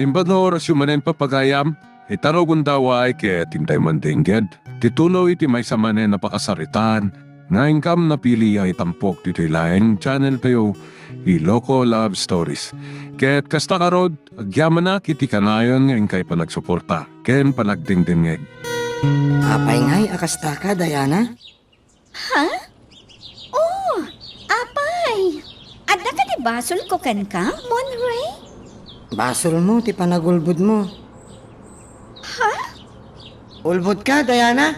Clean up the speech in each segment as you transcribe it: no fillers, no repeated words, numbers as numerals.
Limbano rasyumanen papagayam, itaro gundaway kaya tintay mandingged. Titulo iti may samanen na pakasaritan, nga ingkam na pili ay tampok dito laing channel kayo, Iloko Love Stories. Kaya't kasta karod, agyaman na kiti kanayon nga kay panagsuporta, ken panagdingdingeg. Apay nga'y akasta ka, Diana? Ha? Oh, apay. Adda ka di basol ko kan ka, Monray? Basol mo, ti panagulbud mo. Ha? Ulbud ka, Diana?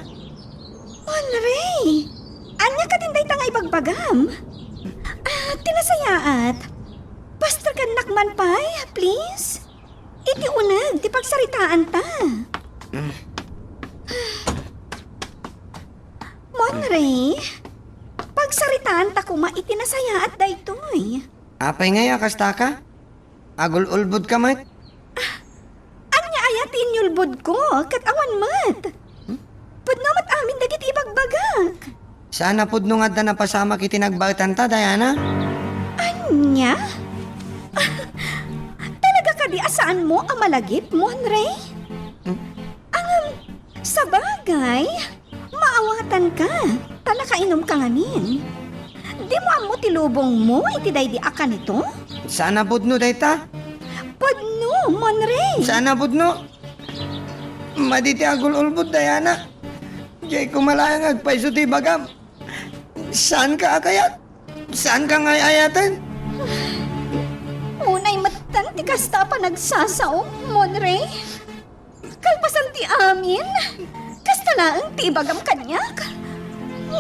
Monray, anya ka din day tangay bagbagam? Tinasayaat. Pastor ka nakman pay, please. Iti unag, di pagsaritaan ta. Monray, pagsaritaan ta kuma itinasayaat daytoy. Apay nga'y akasta ka? Agul-ulbud ka, mat? Anya ayatin yulbod ko, kat awan mat. Padnamat amin dagiti ibagbagak. Sana pud nung adda na pasama kiti nagbautan ta, Diana? Anya? Talaga ka di asaan mo ang malagip, Monray? Sa bagay, maawatan ka. Talakainom ka ngamin. Di mo amo tilubong mo, itiday di akan ito? Sana pud no, dayta? Podno, Monray. Sana pud no? Maditi agul-ulbud, Diana. Jay kumalayang agpaiso ti bagam. Saan ka akayat? Saan ka nga'y ayatan? Unay matan ti kasta pa nagsasao, Monray. Kalpasan ti amin. Kasta laang ti ibagam kanyak.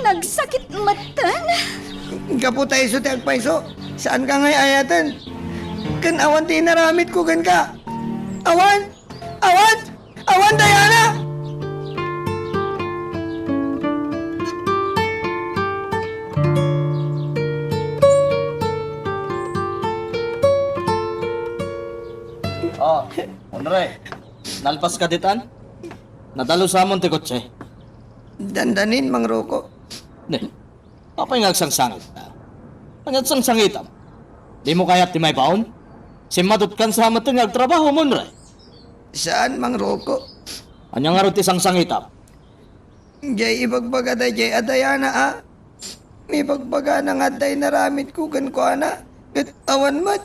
Nagsakit matan. Kaputay so ti agpaiso. Saan ka nga'y ayatan? Kan awan ti naramit ko kan ka. Awan! Awan! Awan, Diana! Oh, Monray, nalpas ka ditan? Nadalo sa amon ti kotse. Dandanin, Mang Roko. Ne, apay nga agsang-sangit na. Anyat sang-sangitam. Di mo kayat ti may baon? Simadot kan sa amat nga agtrabaho, Monray. Saan, Mang Roko? Anyang nga rin ti sang-sangitam. Jay ibagbaga da jay adayana a. May bagbaga na nga day naramit ko kan ko ana. Kat awan mat.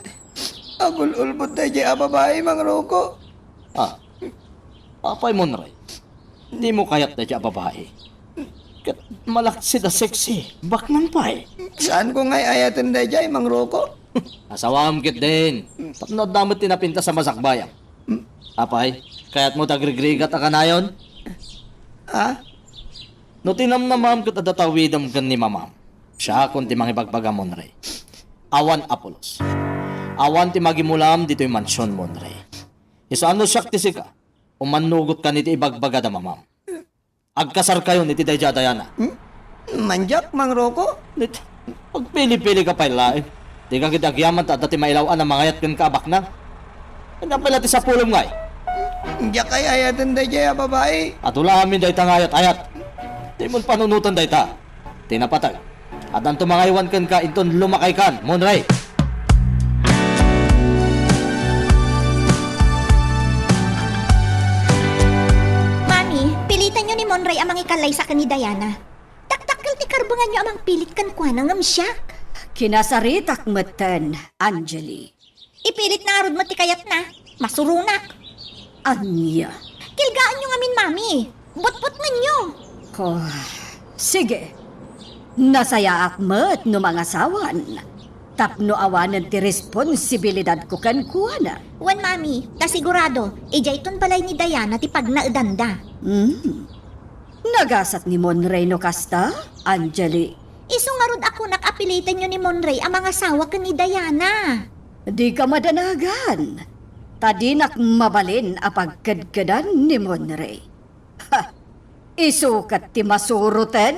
Agul-ulbot da jay ababae, Mang Roko. Ah, apay, Monray. Di mo kayat na siya babae. Kat malaksi da sexy. Baknang pa eh. Saan ko nga'y ayatan da jay, Mang Roko? Asawam kit din. Tapnod damot tinapinta sa masakbayan. Apay, kaya't mo tagrigrigat ka na yun? Ha? No tinamnamam kat adatawidam kan ni mamam. Siya kung ti mangibagbaga, Monray. Awan Apolos. Awan ti magimulam dito'y mansyon, Monray. Iso ano siyak ti sika? Umanugot ka niti ibagbaga da mamam. Agkasar kayo niti Dayja Diana. Manjak, Mang Roko? Nit, pagpili-pili ka pa ilain. Di ka kitagyaman ta dati mailawan ang mga yat kan kabak na. Ano pala ti sa pulong ngay? Diyak ay ayatan da jay ababae. At wala amin dahi tangayat-ayat. Di mo panunutan dahi ta. Tinapatag. At ang tumangaywan kan ka inton lumakay kan, Monray. Mami, pilitan nyo ni Monray amang ikalay sa ni Diana. Taktakal ti karbungan nyo amang pilit kan kwa nang amsyak. Kinasaritak matan, Anjali. Ipilit na arod mo ti kayat na. Masurunak. Anya. Kilgaan nyo ngamin, Mami. Bot-bot nga nyo. Oh, sige. Nasaya akmat no mga sawan. Tapno awanan ti responsibilidad ko kan kuana. Wan, Mami, kasigurado, ijayton balay ni Diana ti pagnaedanda. Nagasat ni Monray no kasta, Anjali. Isungarod ako nakapilitan nyo ni Monray ang mga asawa kan ni Diana. Di ka madanagan. Tadinak mabalin a pagkadkadan ni Monray. Ha! Isukat ti masuruten.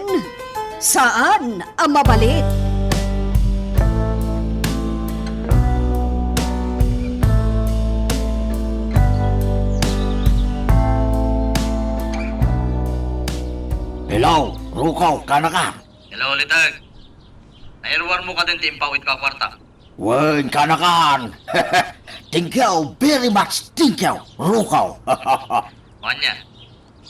Saan ang mabalit? Hello, Rukaw, kana ka? Hello, Litag. Nairwan mo ka din timpawit ka kwarta. Wen kanakan. Thank you very much. Thank you. Rukaw. Wanya,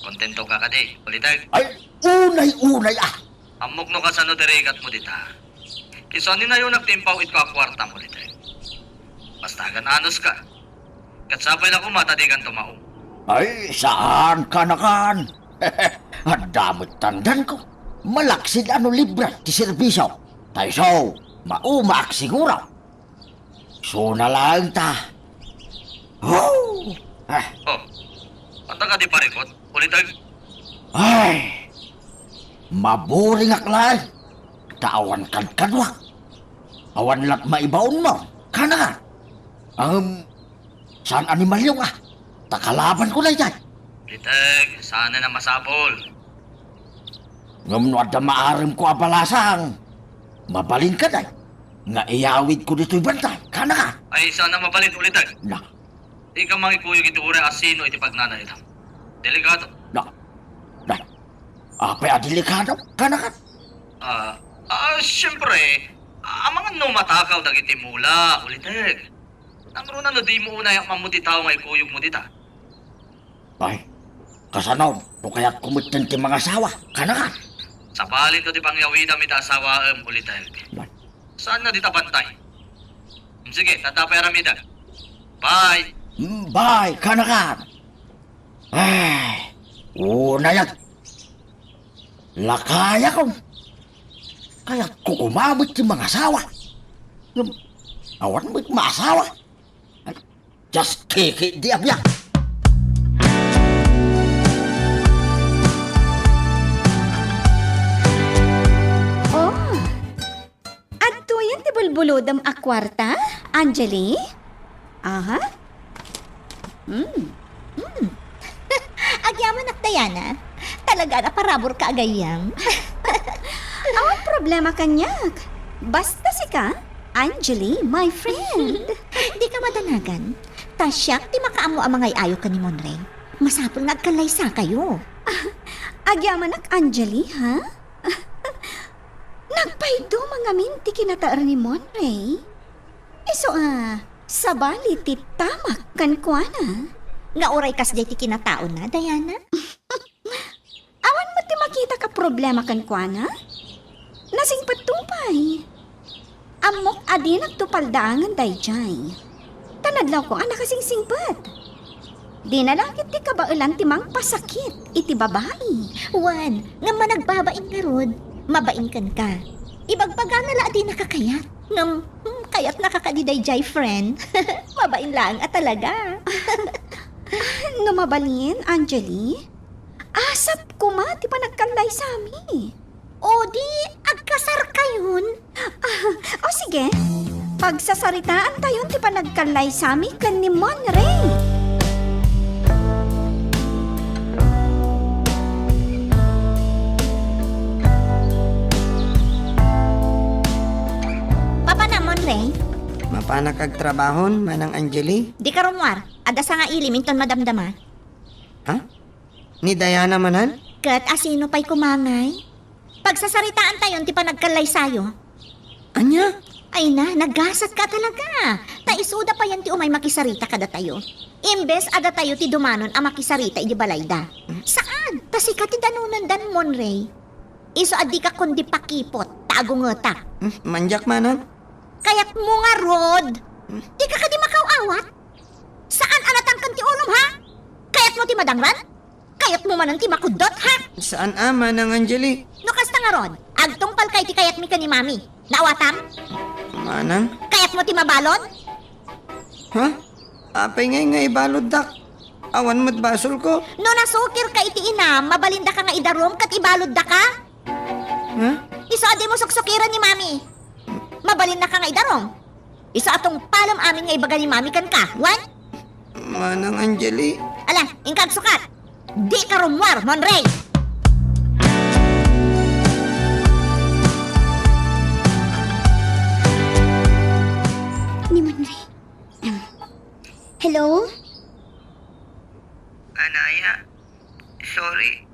kontento ka kadi, ulitag. Ay, unay-unay ah. Amok no ka sa no dirigat mo dita. Kiso ni na yun nagtimpaw it ka kwarta mo litag. Basta gan anos ka. Katsapay na kumata di kan tumao. Ay, saan kanakan? Ang damot tandan ko. Malaksid ano libra ti serbisyo. Tayo so, maumaak siguro. So na lang ta. Oh! Oh, anta ka di parikot, ulitag. Ay! Maburing aklan. Taawan kan kadwa. Awan lang maibaon mo. Kanakan. Saan animal yung ah? Takalaban ko na yan. Ulitag, sana na masapol. Ngam no adda maaram ko abalasang. Mabalin ka day. Nga iyawid ko dito'y bantay. Kanakan. Ay, sana mabalit ulitag. Na, Di ka makikuyog iti ure asino iti pagnanay lang. Delikado. na. Apay adelikado. Kanakan. Siyempre, ang mga numatakaw dagiti mula, ulitag. Namro na no di mo unay ang mamuti tao nga ikuyog mo dita. Ay, kasanaw. No kaya't kumitin ti mga asawa. Kanakan. Sa palit no di pangyawida mi ta asawa ulitag. Na, Saan na dita bantay? Sige, tatapay ramida. Bye! bye. Kanakan. Ay, unay at lakaya ko. Kaya ko kumabot yung mga asawa. Awan mo't maasawa. Just kick it, di abya. Oh, adto yan ti bulbulodam a kwarta, Angeli? Aha. Agyaman ak Diana. Talaga na parabor ka agayam. Ang problema kanyak. Basta si ka, Angeli, my friend. Di ka madanagan. Tasyak, di makaamo ang mga ayo ka ni Monray. Masapol nagkalaysa kayo. Agyaman ak Angeli, ha? Nagpaydo mga minti kinataar ni Monray. Iso sabali ti tamak kan kuana. Nga oray kas ti kinataon na, Diana. Awan mo ti makita ka problema kan kuana? Nasing patupay. Amok adi nagtupaldaangan dayjay. Tanadlaw ko anak kasing singpat. Di na langit ti kabailan ti mang pasakit iti babae. Wan, nga managbabaing nga rod, mabaing kan ka. Ibagbaga na la di nakakayat. Ngam, kayat nakakadiday jay friend. Mabain lang at talaga. Numabalin, Angeli? Asap ko ma, ti pa nagkalay sa amin. O di, agkasar kayon. O sige, pagsasaritaan tayo ti pa nagkalay sa amin kan ni Monray. Papa na, Monray. Mapana kag trabahon, manang Angeli? Di ka rumwar. Ada sa nga iliminton madamdama. Ha? Ni Diana manan? Kat asino pa'y kumangay. Pagsasaritaan tayo, ti pa nagkalay sayo. Anya? Ay na, naggasat ka talaga. Taisuda pa yan ti umay makisarita kada tayo. Imbes ada tayo ti dumanon ang makisarita iti balayda. Saan? Tasi ka ti danunan dan Monray. Iso adi ka kundi pakipot, tagungotak. Manjak manan? Kaya't mo nga, Rod. Di ka di makawawat. Saan anatangkan ti ulom, ha? Kaya't mo ti madangran? Kaya't mo manan ti makudot, ha? Saan manang Angeli? No kasta nga, Rod. Agtungpal kay ti kayat mi ka ni Mami. Nawatam? Manang? Kaya't mo ti mabalod? Ha? Apay nga ibalod dak. Awan mo't basol ko. No nasukir ka iti ina, mabalinda ka nga idarom kat ibalod da ka? Ha? Iso adi mo suksukiran ni Mami. Mabalinda ka nga idarom. Iso atong palam amin nga ibaga ni Mami kan ka. Wan? Manang Angeli. Ala, ingkag sukat. Di ka rumwar, Monray. Ni Monray. Hello? Anaya, sorry.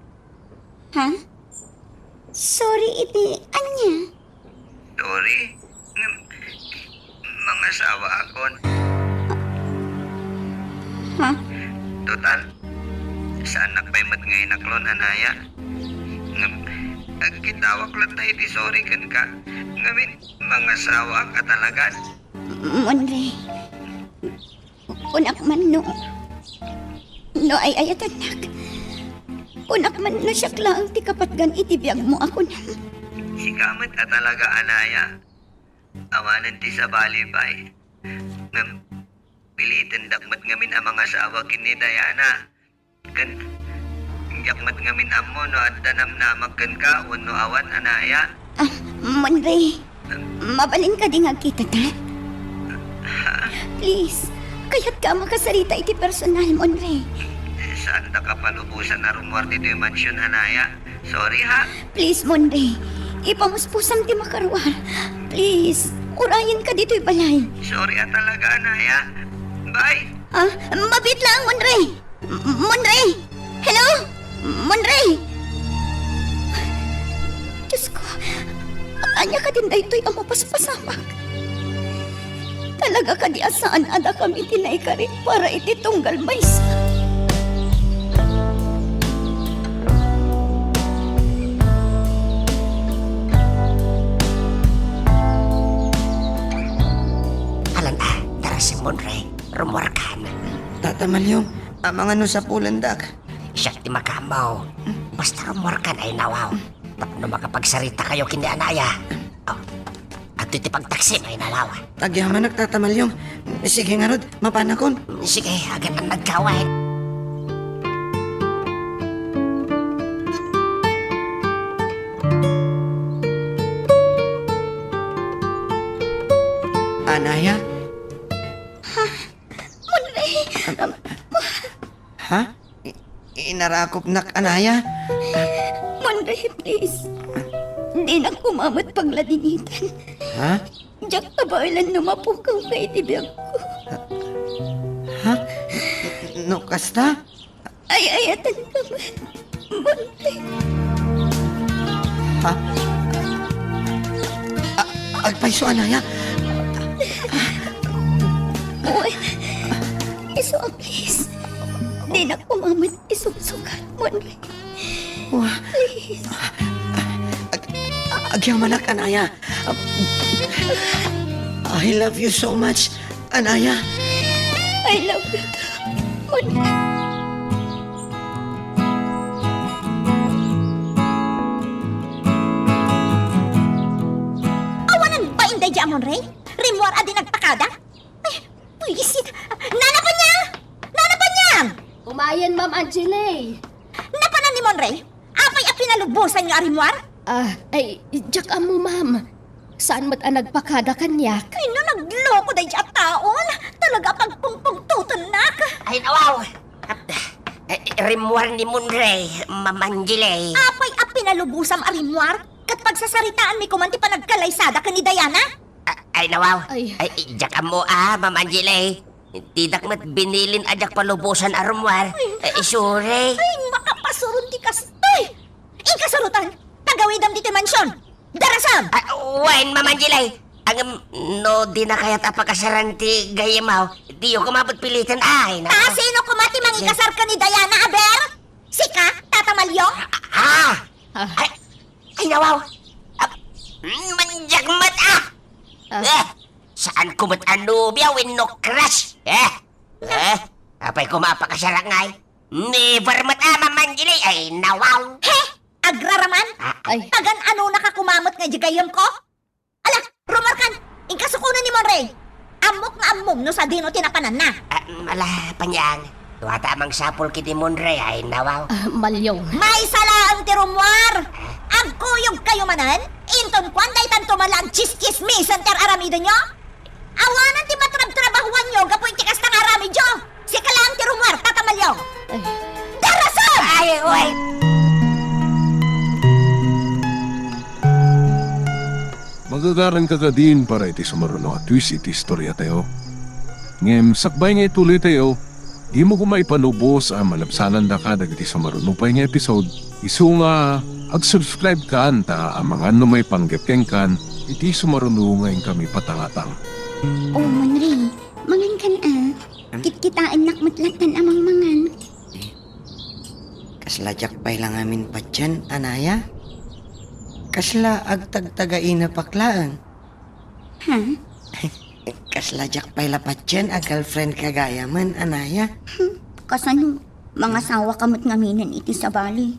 Ha? Sorry, iti, anya? Sorry. asawa akon. Ha? Total, saan nagpaymat ngayon naklon, anaya? Agkitawak lang tayo di sorry kan ka. Ngamin, mga asawa ka talagan. Monre. Unak man no. No ay ayat anak. Unak man no siya lang ti kapatgan itibiyag mo ako na. Si kamat ka talaga, anaya. Awanan ti sa balibay. Ngam, pilitin dakmat ngamin ang mga asawa kini Diana. Kan, yakmat ngamin amo no at danam na magkan ka no awan, anaya. Ah, Monre. Mabalin ka di nga kita ta. Please, kaya't ka makasarita iti personal, Monre. Saan na kapalubusan na rumor dito yung mansyon, anaya? Sorry ha. Please, Monre. Ipamuspusam ti makarwar. Please, urayin ka dito'y balay. Sorry ha talaga, anaya. Bye. Ah, mabit lang, Monre. Monre! Hello? Monre! Diyos ko, anya ka din daytoy ang mapaspasamak. Talaga ka di asaan ada kami tinay ka rin para ititunggal maysa. Tara si Monre, rumorkan. Tatamalyong, amang ano sa pulandak. Siya ti makamaw. Basta rumorkan ay nawaw. Tapno makapagsarita kayo kindi anaya. Oh, at iti pagtaksim ay nawaw. Tagyaman nagtatamalyong. Sige nga Rod, mapanakon. Sige, agad ang nagkaway. Anaya? Monre! Ha? Inarakop nak, anaya? Monre, please. Di na kumamot pagladinitan. Ha? Diyak kabailan numapukaw ka itibiyag ko. Ha? No, kasta? Ay, ayatan ka man. Monre. Ha? Agpaiso, anaya? Uy, iso, please. Di na kumamot isusukat, Monre. Wah. Please. Agyaman nak, anaya. I love you so much, anaya. I love you too, Monre. Awanan ba inday di amon, Ray? Rimwar adi nagpakada? Ay, puisit. Nanapan niya! Umayan, Ma'am Angele. Napanan ni Monray? Apay a pinalubusan nga rimwar? Ay, jak mo, Ma'am. Saan mat ang nagpakada kanyak? Ay, no, nagloko day di at taon. Talaga pagpungpung tutunak. Ay nawaw. Rimwar ni Monre, Mamangile. Apay a pinalubusam a rimwar? Kat pagsasaritaan mi kumanti pa nagkalaysada ka ni Diana? Ay nawaw. Ay. Jak mo Mamangile. Tidak mat binilin ajak palubusan arumwar. Sure. Ay, makapasurun di kastay. Ikasarutan, tagawidam dito mansyon. Darasam! Wain Mamangile. Ang no di na kaya't apakasaranti gayamaw. Di yung kumabot pilitan ay. Sino kumati mangikasar ka ni Diana, Aber? Sika, tatamalyong? Ay nawaw. Manjak mat saan kumot anubya when no crush? Apay kumapakasarangay. Never mat Mamangile ay nawaw. He, agraraman? Ay. Tagan ano nakakumamot nga jigayam ko? Ala, rumarkan, inkasukunan ni Monray. Amok nga amom no sa dino tinapanan na. Mala panyang. Tuwata amang sapol kiti Monre ay nawaw. Malyong. May salaang tirumwar. Agkuyog kayo manan, inton kwan day tanto malang chis-chismisan ter aramido nyo? Awanan ti matrab-trabahuan nyo, gapoy tikas tang aramidyo. Si kalaang tirumwar, tatamalyong. Ay. Darasam! Ay, uy. Magagaran ka ka din para iti sumaruno at twist iti istorya tayo. Ngem, sakbay nga ituloy tayo, di mo kumay panubos ang malabsanan da ka dagiti sumaruno pa nga episode. Isu nga, ag-subscribe ka ta ang mga ano may panggapkeng kan, iti sumaruno ngayon kami patangatang. Oh, Monray, mangan kan Kitkitaan nakmatlatan amang mangan. Kasla jakpay lang amin pa dyan, anaya. Kasla agtagtagain na paklaan. Ha? Kasla jakpay lapat dyan, girlfriend kagaya man, anaya. Kasano, mga sawa kamot ngaminan iti sa bali.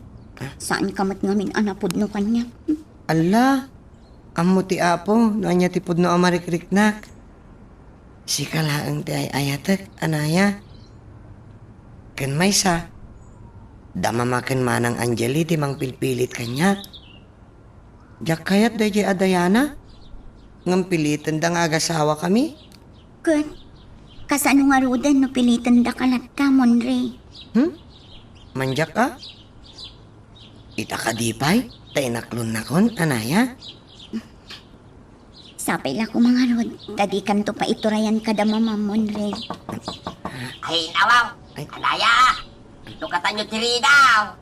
Saan kamot ngamin anapod no kanya? Ala, amo ti apo, nanya ti pudno amarikriknak. Si kalaang ti ay ayatek, anaya. Ken maysa, damamaken manang Anjali ti mang pilpilit kanya. Jak kayat da di adayana, ngam pilitan da nga agasawa kami. Good. Kasano nga rudan no pilitan da kalat ka, Monray? Manjak ka? Ita ka dipay, tay naklon nakon, anaya. Sapay la ko mga rod. Tadikan to pa iturayan ka da mama, Monray. Ay, nawaw. Anaya, tukatan nyo tiri daw.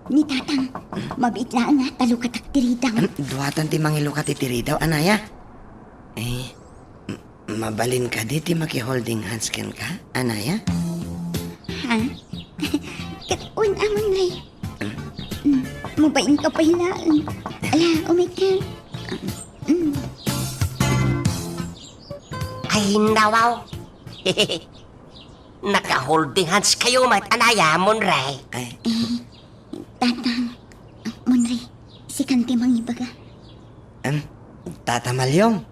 Ni tatang, mabit lang nga talo katak tiridang. Duwatan ti mangilukat itiri daw, anaya. Mabalin ka di ti maki-holding hands ken ka, anaya. Ha? Kakun amon ray. Mabain ka pa hilaan. Ala, umikal. Ay, nawaw. Naka-holding hands kayo, mat anaya, Monray. Ay, Tatang, Monray, si Kanti mangibaga. Tata Malyong.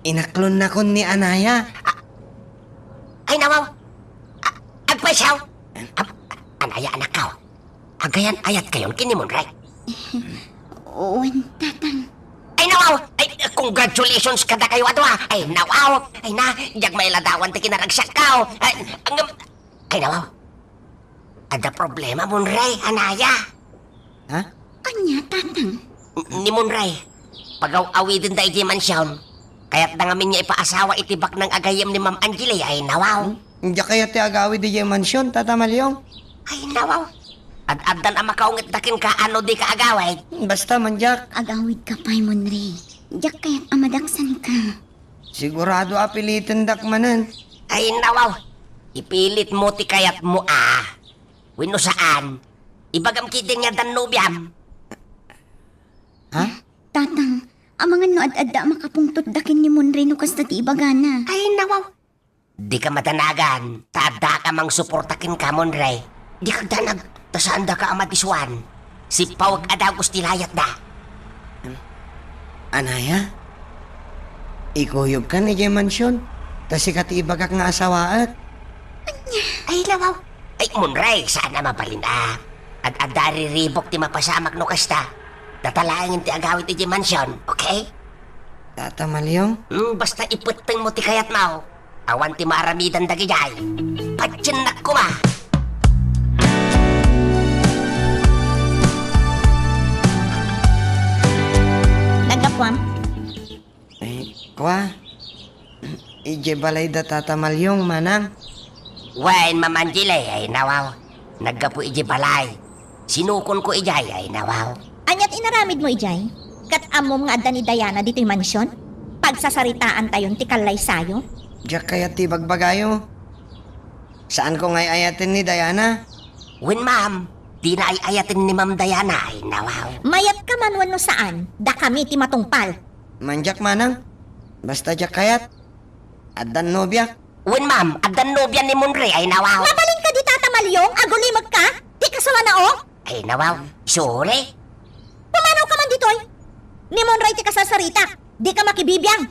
Inaklon na kon ni anaya. Ay, nawaw. Agpasaw. Anaya, anak ka. Agayan ayat kayon kini Monray. Oon, tatang. Ay, nawaw. Ay, congratulations kada kayo ato, ha. Ay, nawaw. Ay, na, jag may ladawan ti kinaragsak ka. Ay, nawaw. Ada problema, Monray, anaya. Ha? Anya, tatang. Ni Monray, pagaw-awi din da iti mansyon. Kaya't na ngamin niya ipaasawa itibak ng agayam ni Ma'am Angeli. Ay, nawaw. Hindi kaya ti agawi di yung mansyon, Tata Malyong. Ay, nawaw. Ad-adan ang makaungit dakin ka ano di ka agaway. Basta manjak. Agawid ka pa'y, Monray. Diyak kaya't amadaksan ka. Sigurado apilitan dakmanan. Ay, nawaw. Ipilit mo ti kayat mo, Wino saan? Ibagam kitin nga dan nubyam. Ha? Tatang, ang mga no ad-adda makapungtot dakin ni Monray no kasta ti ibagana. Ay, nawaw. Di ka matanagan. Tada ka mang suportakin ka, Monray. Di ka danag. Tasaan da ka amadiswan. Si Pawag adagos tilayat da. Anaya? Ikuyog ka ni yung mansyon. Kasi kati ibagak nga asawaat. Ay, nawaw. Ay, Monray, sana mabalin Ad-adari ribok ti mapasamak no kasta. Datalangin ti agawit ti mansyon, okay? Tata Malyong? Basta iputeng mo ti kayat mo. Awan ti maramidan dagijay. Patyanak ko ma. Nagapwam? Ay, kwa? Ije balay da Tata Malyong, manang. Wain mamanjile ay nawaw. Naggapu iji balay. Sinukon ko ijay ay nawaw. Anyat inaramid mo, Ijay? Kat amom nga adda ni Diana dito'y mansyon? Pagsasaritaan tayon ti kalay sayo? Diyak kaya ti bagbagayo. Saan ko ngay ayatin ni Diana? Win ma'am, di na ay ayatin ni Ma'am Diana ay nawaw. Mayat ka man wano saan, da kami ti matungpal. Manjak manang. Basta diyak kayat. Adan nobyak. Win ma'am, adan nobya ni Monray ay nawaw. Mabalin ka di Tata Malyong, agulimag ka? Di kasawa na o? Ay nawaw, sorry. Pumanaw ka man dito'y. Ni Monray ti kasasarita, di ka makibibiyang.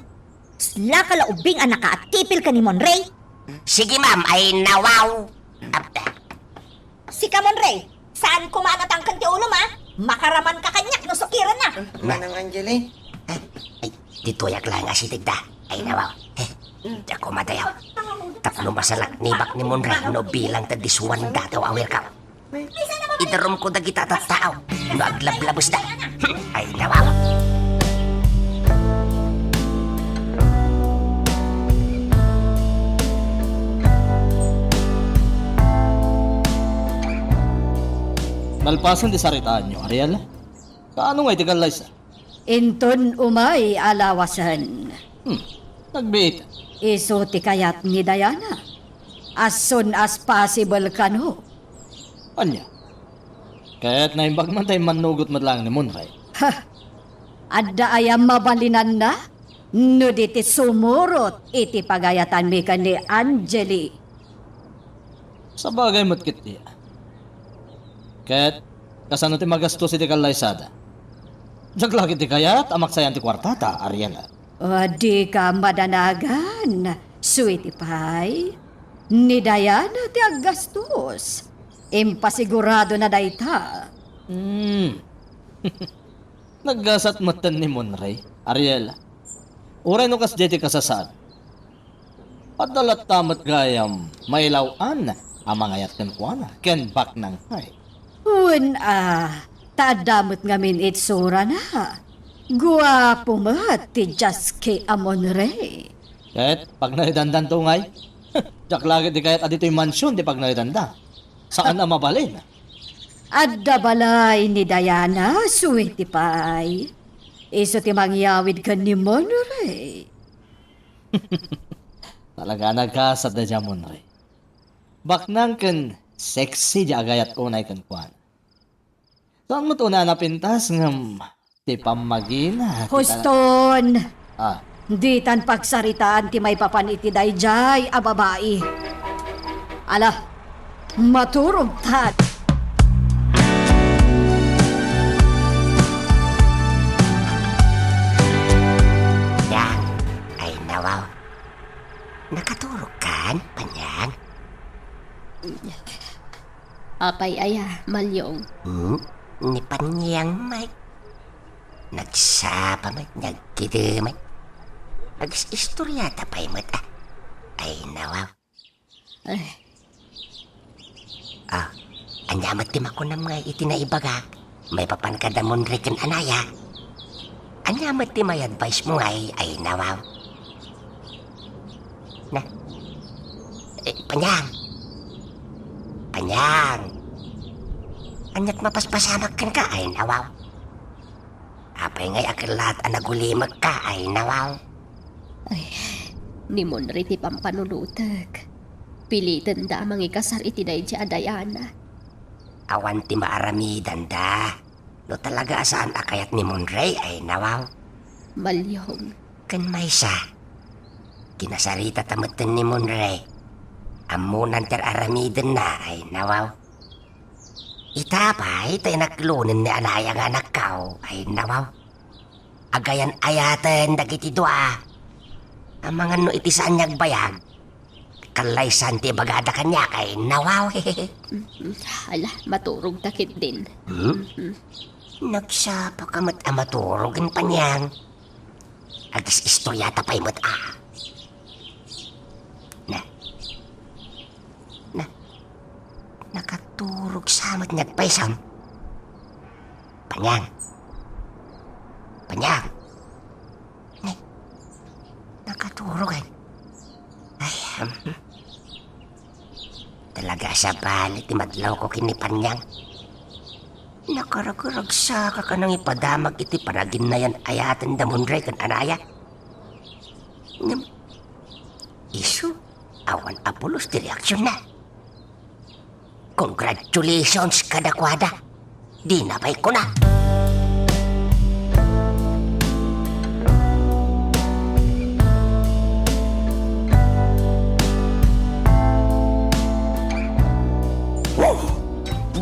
Sla ka laubing anak ka at tipil ka ni Monray. Sige ma'am, ay nawaw. Si ka Monray, saan kumanatang kan ti ulo ma? Makaraman ka kanyak no sukiran na. Manang Angeli. Ay, dito yak lang nga si Tigda. Ay nawaw. Ako madayaw. Tapno masalak nibak ni Monray no bilang tadiswan dataw awir ka. Idarom ko dagita at tao. No aglablabos da. Ay nawaw. Nalpasan di saritaan nyo, Ariel. Kaano nga itigalay sa? Inton umay alawasan. Nagbita. Iso ti kayat ni Diana. As soon as possible kano. Anya. Kaya't naimbag man tayo manugot madlang ni Monray. Adda ayam mabalinan na? No diti sumurot iti pagayatan mi ka ni Angeli. Sa bagay mo't kit niya. Kaya't kasano ti magastos iti kalaysada. Jaglaki ti kayat amak sayan ti kwartata, Ariela. O di ka madanagan. Sweetie pie. Ni Diana ti aggastos. Impasigurado na dayta. Naggasat matan ni Monray, Ariela. Uray no kas jeti kasasad. Padalat tamat gayam, mailawan ang mga yat kan kuana, ken bak nang hay. Tadamot ngamin itsura na. Guwapo mat ti Jaske Amonre. Kahit pag naidandan to ngay, jak lagi di kahit adito yung mansyon di pag naidanda. Saan na mabalin? Adda balay ni Diana, sweetie pie. Iso ti mangyawid ka ni Monre. Talaga nagkasat na dyan mo na rin. Baknang kan sexy di agayat unay kan kuan. Saan mo to na napintas ngam ti pamagina? Huston, Ah, di tan pagsaritaan ti may papaniti dayjay a babae. Ala, maturog tat. Panyang, ay nawaw. Nakaturog kan, Panyang? Apay aya, Malyong. Ni Panyang, may. Nagsapa, may. Nagkita, may. Nag-istoryata pa'y mat, ah. Ay nawaw. Ay, Anyamat tim ako ng mga itinaibaga. May papankadamon rekan anaya. Anyamat tim may advice mo ay nawaw. Na. Panyang. Panyang. Anyat mapaspasamak kan ka ay nawaw. Apay ngay akilat anagulimag ka ay nawaw. ni Monre ti pampanulutag. Pilitan da mang ikasar iti dayjay a Diana. Awan ti maaramidan da. No talaga saan akayat ni Monray ay nawaw. Malyong. Kan may sa. Kinasarita tamatan ni Monray. Amunan ter aramidan na ay nawaw. Itapay tayo naklunin ni anayang anak kao ay nawaw. Agayan ayatan dagiti dua. Ang mga no iti saan niyagbayag. Kalaysan ti bagada kanya kay nawaw. Ala, maturog takit din. Nagsapa ka mat amaturogin pa niyang. Agis istoryata pa'y mat Nakaturog sa mat nagpaisam. Panyang. Nakaturog ay. Talaga sa balit ti madlaw ko kini Panyang. Nakaragurag sa ka nang ipadamag iti paragin na yan ayatan da Monray kan anaya. Isu, awan apulos di reaksyon na. Congratulations kadakwada. Di napay ko na.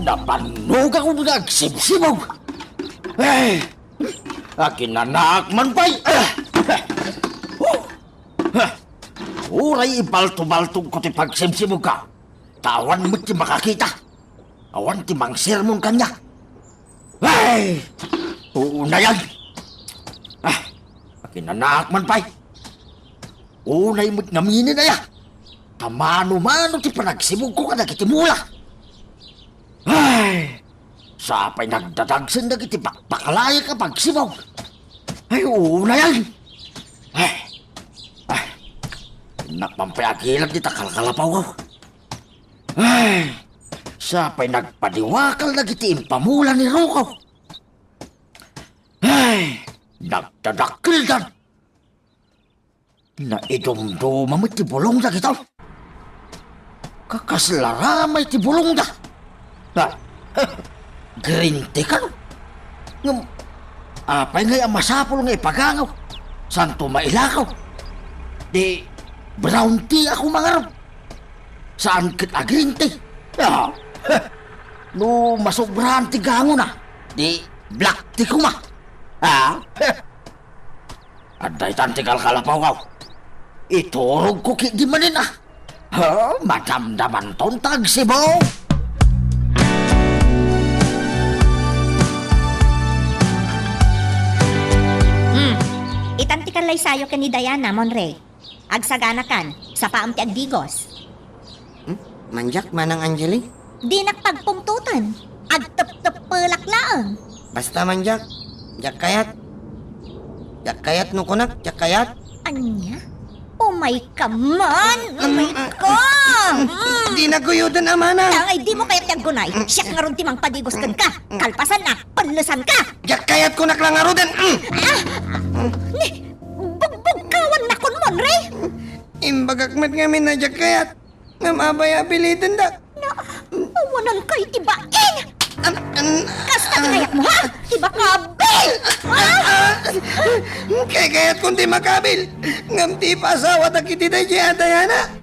Napanog ako nagsibsibog. Akin na naakman pa'y. Uray ibalto-baltong ko ti pagsibsibog ka. Tawan mo ti makakita. Awan ti mangsir mong kanya. Una yan. Akin na naakman pa'y. Unay mo't naminin na yan. Tamano-mano ti panagsibog ko ka nakitimula. Sapay nagdadagsan na kiti pakalaya ka pagsibaw. Una yan. Nakpampayagilan di takalkalapaw. Sapay nagpadiwakal na kiti impamula ni Rokaw. Nagdadakil dan. Na idumduma mo ti bulong da kita. Kakaslara may ti bulong da. Na, green tea ka no? Ngam, apay ngay ang masapol nga ipagangaw. Santo mailakaw. Di, brown tea ako mangarap. Saan kit a green tea? Ah, no, masobrahan ti gango na. Di, black tea ko ma. Ah, aday tantikal kalapaw. Iturog ko ki di manin ah. Ha, madamdaman tontag si Bo. Itantikan lay sayo ka ni Diana, Monrey. Agsagana kan, sa paam ti agdigos. Manjak manang Angeli. Di nakpagpungtutan. Agtep-tep-pelak laang. Basta manjak. Jak kayat. Jak kayat no kunak, jak kayat. Anya? Oh my man! Oh my God! Di naguyudan amana. Ay, di mo kaya tiyagunay. Siyak nga ron timang padigos kan ka. Kalpasan na, panlusan ka. Jak kayat kunak lang arudan. Bugbugkawan na kun, Monrey. Imbagakmat ngamin na jak kayat. Ngam abay apilitan da. Awanan kay tibain. Kasta kayat mo, ha? Tiba kabil! Kay kayat kundi makabil. Ngam ti pasawa ta kiti day jay Dayana.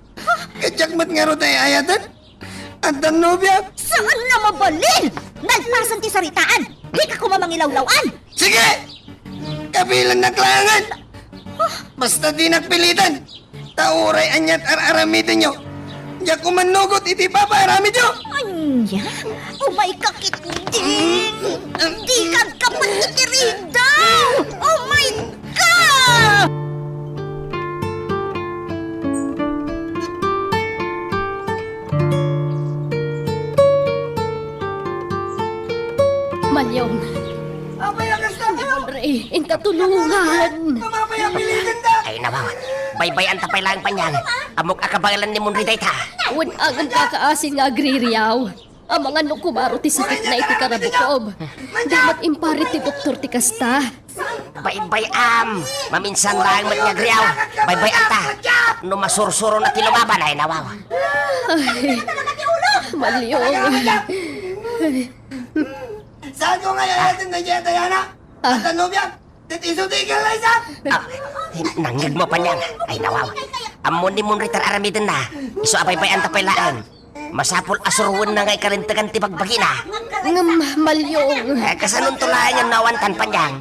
Kajakmat nga ro day ayatan. Antan nobya. Saan na mabalin? Nagpasan ti saritaan. Di ka kumamangilawlawan. Sige! Kabilan na klangan. Basta di nagpilitan. Tauray anyat ar-aramitin nyo. Diyak kumanugot iti paparamid nyo. Anya? Umay kakit din! Di ka kapatitiridaw! Oh my God! Malyong, Abay akas na kayo. Monrey, inta tulungan. Mamabay apilitan da. Ay nawawan. Baybayan tapay lang panyang. Amok akabangalan ni Monrey dayta. Uwan ang kakaasin nga agririyaw. Ang mga nukumaro ti sakit na iti karabukob. Damat impari ti doktor ti kasta. Baybay maminsan lang mat nga griyaw. Baybay anta. No masursuro na ti lumaban ay nawawan. Malyong. Saan ko ngayon natin na jay Dayana? Antan nobya. Titisutigil na isa. Nangig mo panyang. Ay nawawan. Amon ni Monrey tar aramidin na. Iso abay-bay anta pay laan. Masapol asuruan na ngay karintagan ti pagbagina. Malyong. Kasanong tulayan yung nawantan panyang.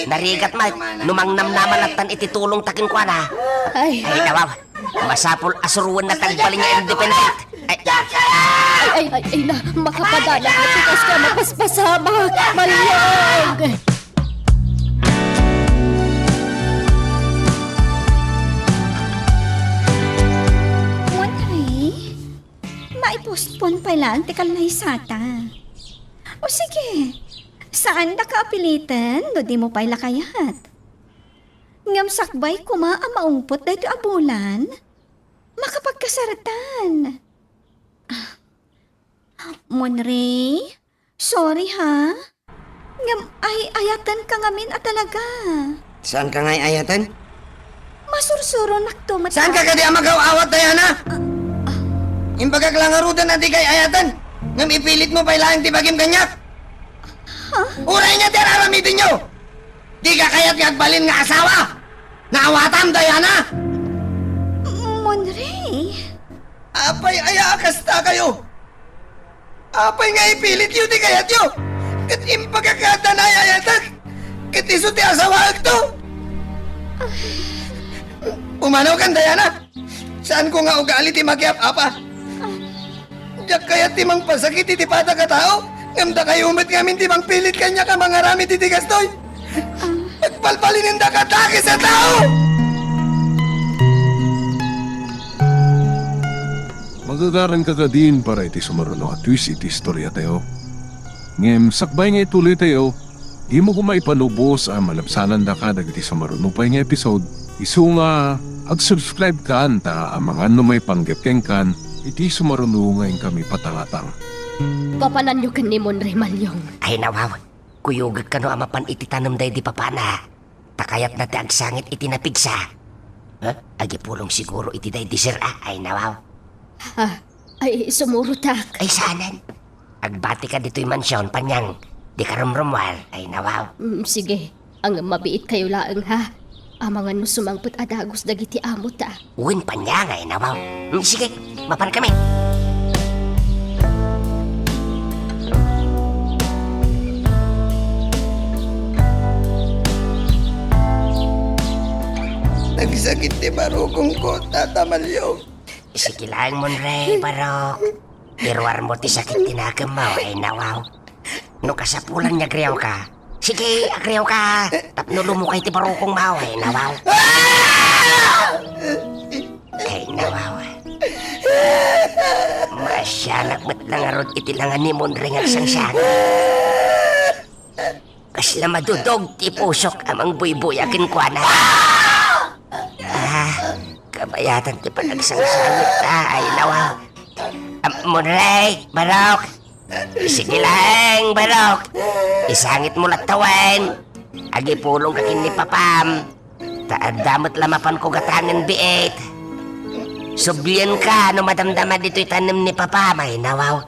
Narigat ma, numang namnaman at tan ititulong takin kwa na. Ay, Ay nawaw, masapol asuruan na tagbalin niya independent. ay na, makapadala na tikas ka mapaspasamak. Malyong. Monrey, maipostpone pa lang tikal na isata. O sige, saan na kaapilitan do di mo pa'y lakayat? Ngam sakbay kuma ang maungpot dahito abulan, makapagkasaratan. Monrey, sorry ha. Ngam ay ayatan ka ngamin at talaga. Saan ka nga'y ayatan? Masursuro naktumat. Saan ka kadi magaw-awat, Dayana? Imbagak lang arudan na di kay ayatan. Ngam ipilit mo pa ilang tibagim kanyak. Uray niya tira aramitin nyo. Di ka kaya't ngagbalin nga asawa. Naawatam, Dayana. Monrey, Apay aya kasta kayo. Apay nga ipilit yun di kayat yun. Kat impagkakata na ayatan. Kat iso ti asawa to. Pumanaw kan, Dayana. Saan ko nga ugali ti magyap, apa? Diyak kaya ti mang pasakit iti pata ka tao. Ngamda kayo umat ngamin ti mang pilit kanya ka mga rami ti tigastoy. Pagpalpalinin da katake sa tao. Magagaran ka din para iti sumaruno at twist iti istorya tayo. Ngem, sakbay nga ituloy tayo. Di mo kumaipanubos ang malabsanan da ka dagiti sumaruno pa nga episode. Isu nga, ag-subscribe ka anta ang mga may panggapkeng kan iti sumaruno ngayon kami patangatang. Papanan nyo kan ni Monrey, Malyong. Ay nawaw, kuyugag ka no amapan iti tanam day di papana. Takayat na ti agsangit iti napigsa. Ha? Agi pulong siguro iti day disira ay nawaw. Ay, sumurutak. Ay sanan. Agbati ka dito'y mansyon, panyang. Di ka rumrumwal, ay nawaw. Sige, ang mabiit kayo laang ha. Amangan no sumangput adagos dagiti amo ta. Uwin panyang, ay nawaw. Sige, mapan kami. Nagsakit ti barukong ko, Tata Malyong. Sige lang, Monray, Barok. Irwar mo ti sakit tinagam mo, ay nawaw. No kasapulan niya agriyaw ka. Sige, agriyaw ka. Tapno lumukay ti barukong mo, ay nawaw. Ay nawaw. Masyanak mat lang arod itilangan ni Monray ang sangsang. Kasla madudog ti pusok amang buybuyakin kwa na. Kabayatan ti panagsangsamit na ay nawaw. Monray, Barok. Sige lang, Barok. Isangit mo latawan. Agi pulong kakin ni Papam. Taadamot lamapan ko gatangan biit. Sublian ka no madamdama dito'y tanim ni Papam ay nawaw.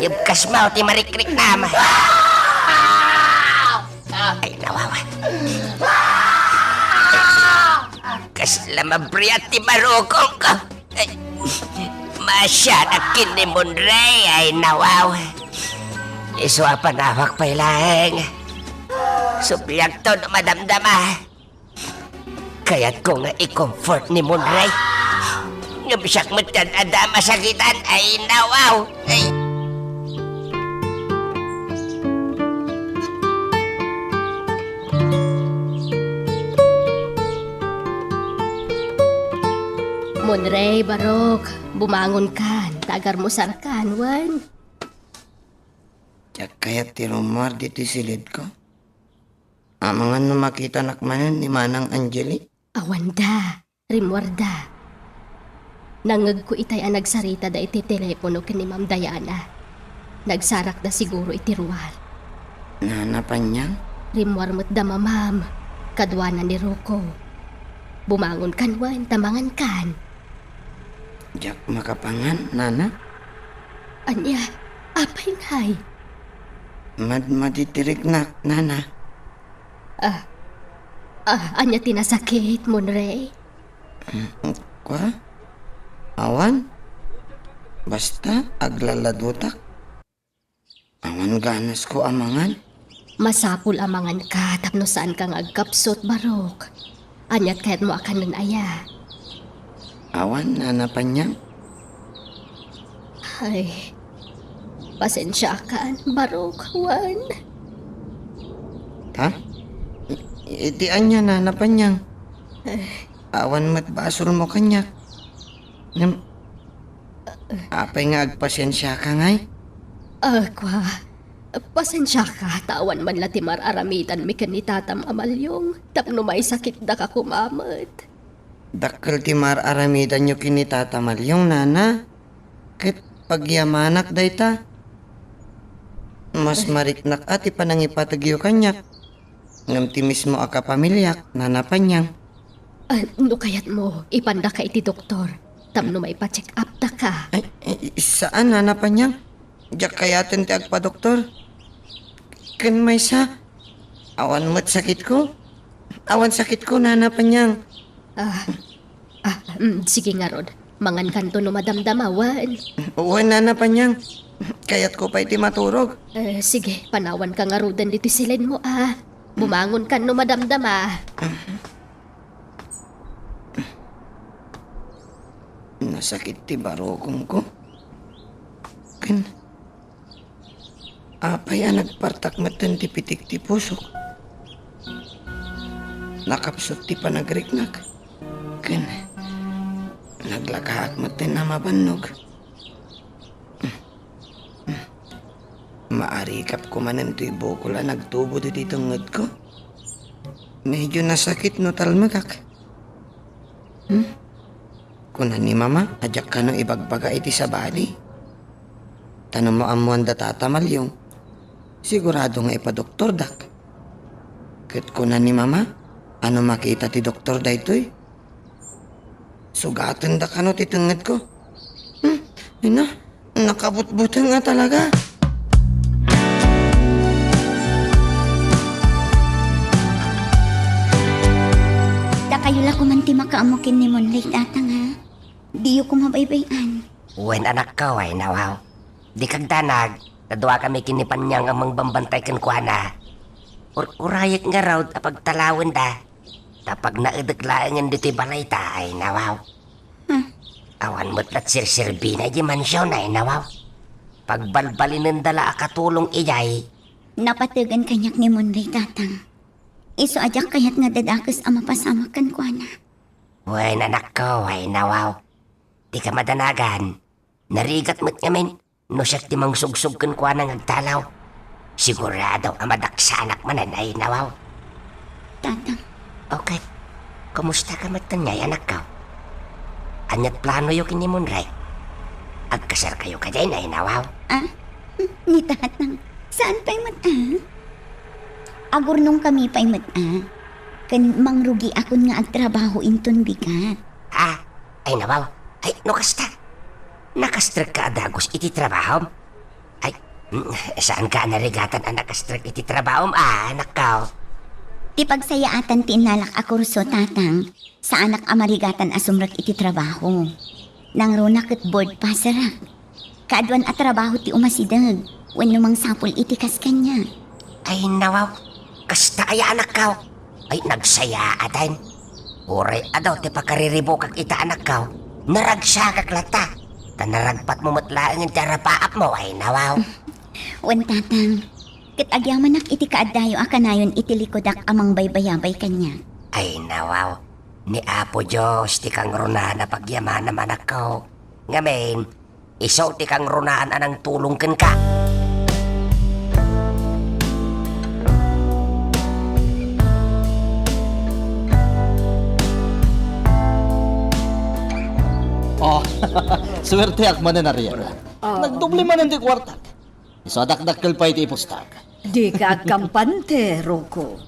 Yabkas mo ti marikrik nama. Ay nawaw. Kasla mabriat ti barukong ko. Masyadakin ni Monray ay nawaw. Iswa panawak pa'y laheng. Subliak to na madamdama. Kaya't ko nga i-comfort ni Monray. Ngabisyak mo tan adama sakitan ay nawaw. Ay. Monray, Barok, bumangon kan. Tagar mo sarkan, wan. Tiyak kaya ti rumor dito silid ko. Amangan no makita nakmanan ni Manang Angeli. Awanda, rimwarda. Nangag ko itay ang nagsarita da iti telepono kini Ma'am Diana. Nagsarak da siguro iti ruwal. Nanapan niya. Rimwar mo't da mamam. Kadwana ni Rocco. Bumangon kan, wan, tamangan kan. Tiyak makapangan, Nana. Anya, apay ngay? Maditirik na, Nana. Anya tinasakit, Monray. Kwa? Awan? Basta, aglaladutak. Awan ganas ko amangan. Masapul amangan ka, tapno saan kang agkapsot, Barok. Anyat kahit mo akan nun aya. Awan, nanapan niya. Ay, pasensya kan, Barok, wan. Ha? Itian niya, nanapan niya. Awan mat basol mo kanya. Apay nga agpasensya ka ngay. Kwa, pasensya ka, tawan man lati mararamitan mi kan ni Tatam Amalyong, tapno may sakit da ka kumamat. Dakkel ti mararamidan nyo kinitatamal yung nana. Kit pagyamanak dayta. Mas mariknak at ipanangipatagyo kanyak. Ngam ti mismo akapamilyak, nanapanyang. Ano kayat mo, ipanda ka iti doktor, tapno may pa-check up da ka. Ay, saan nanapanyang? Diyak kayatin ti agpa doktor. Ken may sa. Awan mo't sakit ko. Awan sakit ko, nanapanyang. Sige nga, Rod. Mangan kanto no madamdamawan. Uwan nanapanyang. Kayat ko pa iti maturog. Sige, panawan ka nga rodan dito silin mo, Bumangon ka no madamdama. Nasakit ti barokong ko. Ken, apay nagpartak matan ti pitik ti pusok. Nakapsot ti panagriknak. Ken, naglakaak matan na mabanog. Maarikap ko manan ti bukula nagtubo ti tungod ko. Medyo nasakit no talmagak. Kunan ni mama, ajak ka no ibagbaga iti sa bali. Tanong mo amuan da tatamalyong. Sigurado nga ipadoktor dak. Ket kunan ni mama, ano makita ti doktor da ito'y? Sugatan da ka no titungad ko. Ina, nakabutbutan nga talaga. Da kayo la kumanti makaamukin ni Monray tatang ha. Diyo ko mabaybayan. Wen anak ko ay nawaw. Di kagdanag, nadwa kami kinipan niyang amang bambantay kan kuana. Urayat nga raw apag talawin da. Tapag naidaglaangan dito'y balay ta ay nawaw. Awan mo't lat sir-sirbi na di mansyon ay nawaw. Pagbalbalin ng dala akatulong iyay. Napatugan kanyak ni Monray tatang. Iso ajak kayat nga dadakas ang mapasamakan ko na. Wen anak ko ay nawaw. Di ka madanagan. Narigat mo't ngamin. No siya timang sugsug kan kuana ngagtalaw. Sigurado ang madaksanak manan ay nawaw. Tatang, Okay. Kumusta ka matanyay anak ko? Anyat plano yung kinimunray. Agkasar kayo ka dyan ay nawaw. ni tatang, saan pa'y mata? Agur nung kami pa'y mata. Kan mangrugi akon nga agtrabaho inton bigat. Ay nawaw. Ay, no kasta. Nakastrek ka adagos iti trabaho. Ay, saan ka narigatan ang nakastrek iti trabaho? Anak ko. Ti pagsayaatan ti inalak a kurso tatang, sa anak amarigatan asumrak iti trabaho. Nang runak at board pasarak. Kaadwan at trabaho ti umasidag, wenno mang sapul iti kas kanya. Ay nawaw. Kasta ay anak ko. Ay, nagsaya atan. Uray adaw ti pakariribok kag ita anak ko. Naragsa kag lata. Tanaragpat mo matlaang ang tarapaap mo ay nawaw. Wen tatang, ket agyaman nak iti kaaddayo akanayon iti likodak amang baybayabay kanya. Ay nawaw. Ni Apo Diyos ti kang runaan na pagyaman naman ako. Ngamin, isaw ti kang runaan anang tulong ken ka. Oh, swerte ak man na riyan. Nagdubli man ang di kwartak. So dakdakkel pa iti ipustak. Di ka kampante, Roko.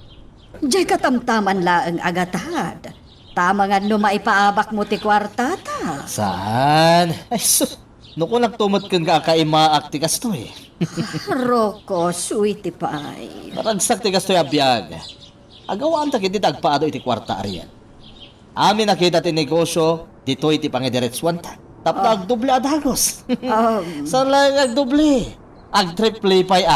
Di ka tamtaman laang agatad. Tama nga no maipaabak mo ti kwartata. Saan? Ay sus, nuko nagtumot kang kakaimaak ti kasto eh. Roko, sweetie pie. Naragsak ti kasto abiyag. Agawaan ta kiti dagpaado iti kwarta ariyan. Amin nakita ti negosyo, dito iti pangidiretswan ta. Tapos agdubli adagos. Saan lang agdubli? Agtriple pay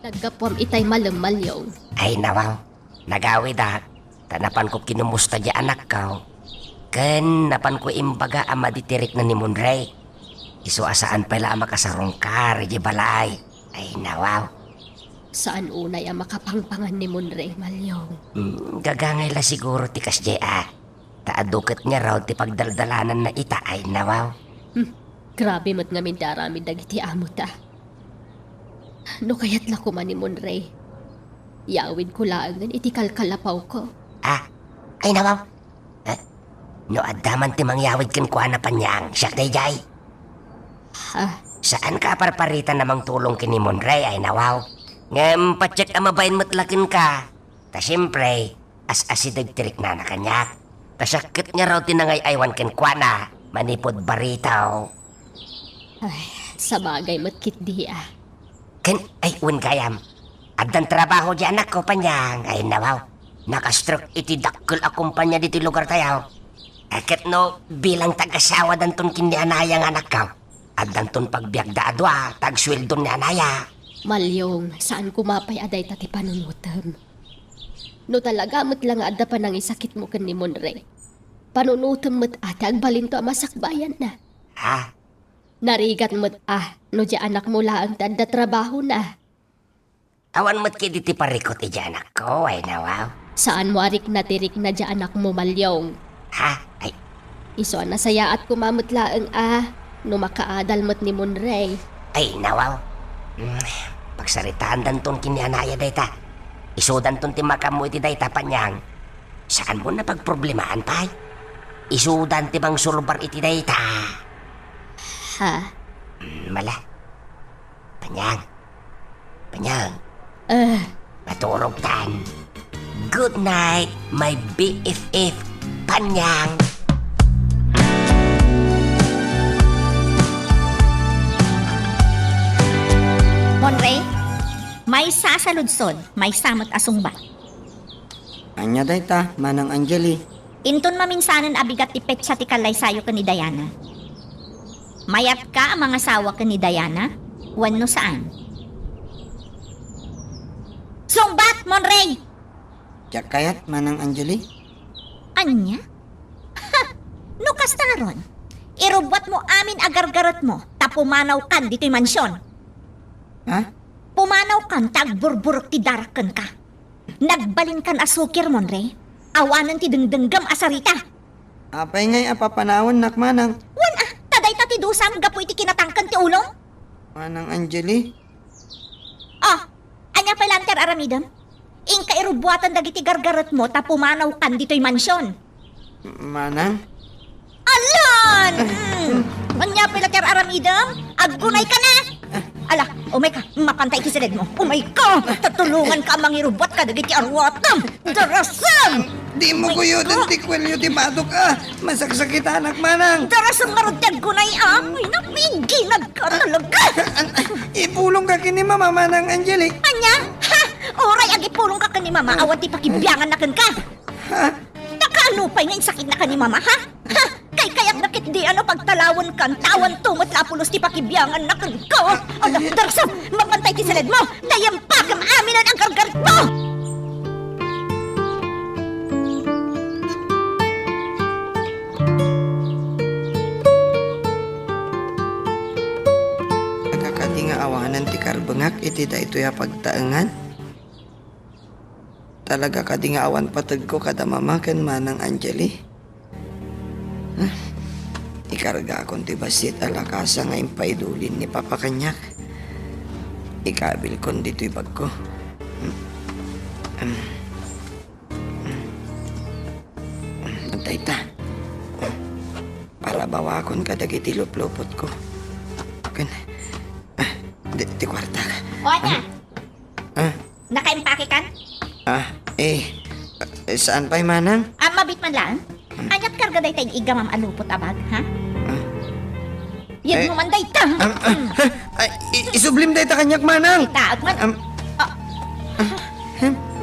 Nagkapwam itay malumalyaw. Ay nawaw. Nagawi da. Tanapan ko kinumusta di anak ko. Ken napan ko imbaga ama ditirik na ni Monray. Iso asaan pala makasarong kar di balay. Ay nawaw. Saan unay ang makapangpangan ni Monray Malyong? Gagangay la siguro ti kasya. Taaduket nga raw ti pagdaldalanan na ita ay nawaw. Grabe mo't ngamin darami dagiti amo ta. No kayat la kuman ni Monray. Yawid ko laangan iti kalkalapaw ko. Ay nawaw. No adaman ti mangyawid ken kuana panyang siya dayjay. Saan ka parparitan namang tulong kini Monray ay nawaw? Ngem pacheck amabayin mo't lakin ka. Ta siyempre, as-asidag tirik na kanyak. Ta sakit nga raw tinangay aywan ken kuana. Manipod baritaw. Ay, sa bagay mo't kitdi Ken ay un gayam. Addan trabaho di anak ko panyang ay nawaw. Nakastroke iti dakkel akumpanya diti lugar tayaw. Ket no bilang tag-asawa danton kini anayang anak ko. Addan ton pagbiagda adwa tagsweldo ni anaya. Malyong, saan kumapay aday tati panunutam? No talaga mo't lang adda pa nang isakit mo kan ni Monray. Panunutam mo't ate agbalin to masakbayan na. Narigat mo't no di anak mo laang tanda trabaho na. Awan mo't kiti parikot iti anak ko ay nawaw. Saan mo arik na tirik na di anak mo Malyong? Ay, Iso na saya at kumamot laang no makaadal mo't ni Monray. ay nawaw. Pagsaritaan danton kini anaya dayta. Isudan ton ti makamo iti dayta panyang. Saan mo na pagproblemahan pay? Isudan ti bang surbar iti dayta. Mala. Panyang. Matulog tan. Good night, my BFF Panyang! Monray, may sasaludsod, may samot asungba. Anya dayta, Manang Angeli. Inton maminsanan abigat ti petsa ti kalay sayo ka ni Diana. Mayat ka ang mga sawa ka ni Diana? Wano saan? Sungbat, Monray! Tiyak kayat, Manang Angeli. Anya? Ha! Nukas na ron. Irubwat mo amin agargarot mo, tapumanaw kan dito'y mansyon. Ha? Pumanaw kan, tagburburok ti darakan ka. Nagbalin kan asukir, Monray. Awanan ti dengdenggam asarita. Apay ngay apapanawon nak Manang. Wan taday ta ti dusam, gapoy ti kinatangkan ti ulong. Manang Angeli. Anya pa lanter aramidam? Ingka irubuatan dagiti gargarot mo, tapumanaw kan dito'y mansyon. Manang? Alan! Anya pa lanter aramidam? Aggunay ka na! Ala, umay ka, mapantay ti silid mo. Umay ka! Tatulungan ka mangirubot ka dagiti arwatam! Darasam! Di mo kuyudan ti kwelyo ti batok Masaksakit anak Manang. Darasam marudyan gunay Ay, napiginag ka talaga! Ipulong ka kini Mama Manang Angeli. Anya? Ha! Oray, agipulong ka ni Mama, awan ti pakibiyangan na kan ka! Ha? Nakaanupay nga yung sakit na ka ni Mama, ha? Ha! Kaya't nakit di pagtalawon kan, tawan tumot lapulos ti pakibiyangan na kan ka! Ala, darsam! Mapantay ti silid mo! Dayampak ang aminan ang gargarit mo! Agakati nga awanan ti karbengak iti da ito ya pagtaengan. Talaga kadi nga awan patag ko kada Mama ken Manang Angeli. Ikarga akong ti basit alakasa nga impaidulin ni Papa Kanyak. Ikabil kon dito'y bag ko. Antay ta. Para bawakon ka dagiti luplupot ko. Kan. Di kwarta ka. O, anya? Ah, Nakaimpake kan? Saan pa'y Manang? Mabit man lang? Anyat karga day tayong igamam alupot abag, ha? Yan mo man day ta! Isublim day ta kanyak Manang. Itaag man.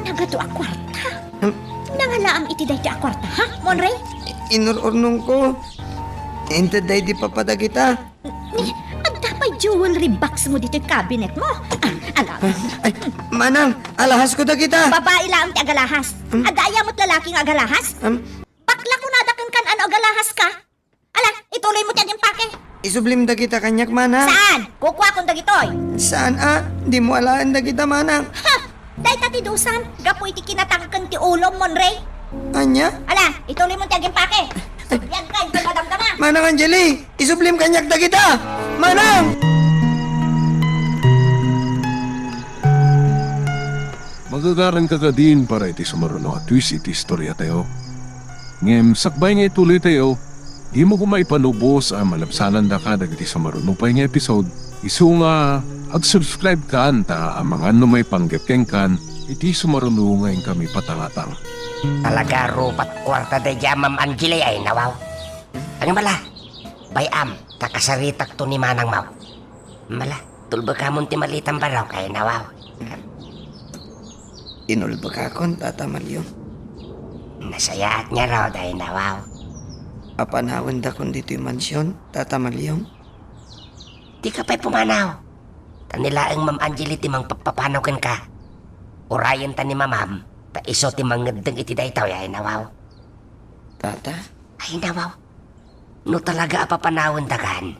Nagato a kwarta. Nangalaam iti day ti a kwarta, ha, Monray? Inururnong ko. Inte day di papadagita. Adda pa jewelry box mo dito yung cabinet mo. Alam. Ay, Manang, alahas ko dagita. Babae lang ti agalahas. Adaya mo't lalaking agalahas. Bakla ko nadakan kan ano agalahas ka. Ala, ituloy mo tiyan yung pake. Isublim dagita kanyak Manang. Saan? Kukuha kong dagitoy. Saan Di mo alaan dagita Manang. Ha! Day tati dusan. Gapoy ti kinatangkan ti ulong, Monray. Anya? Ala, ituloy mo tiyan yung pake. Yan ka, yung madamdama. Manang Angeli, isublim kanyak dagita. Manang! Magagaran ka ka din para iti sumaruno at twist iti istorya tayo. Ngem, sakbay nga ituloy tayo, di mo kumay panubos ang malabsanan da ka dagiti sumaruno pa nga episode. Isu nga, ag-subscribe ka ta ang mga may panggepkeng kan, iti sumaruno ngayon kami patangatang. Talaga rupat kwarta da dyan, Ma'am Angeli ay nawaw. Ano mala? Bayam, takasaritak to ni Manang Maw. Mala, tulba ka mo ti malitang baraw kay nawaw. Inulba ka kon, Tata Malyo. Nasayaat niya raw dahil nawaw. Apanawin da kon dito yung mansyon, Tata Malyo. Di ka pa'y pumanaw. Tanilaang Ma'am Angeli timang papapanaw kan ka. Urayan ta ni Mamam, ta iso timang ngedeng iti daytaw ay nawaw. Tata? Ay nawaw. No talaga apapanawin dagan.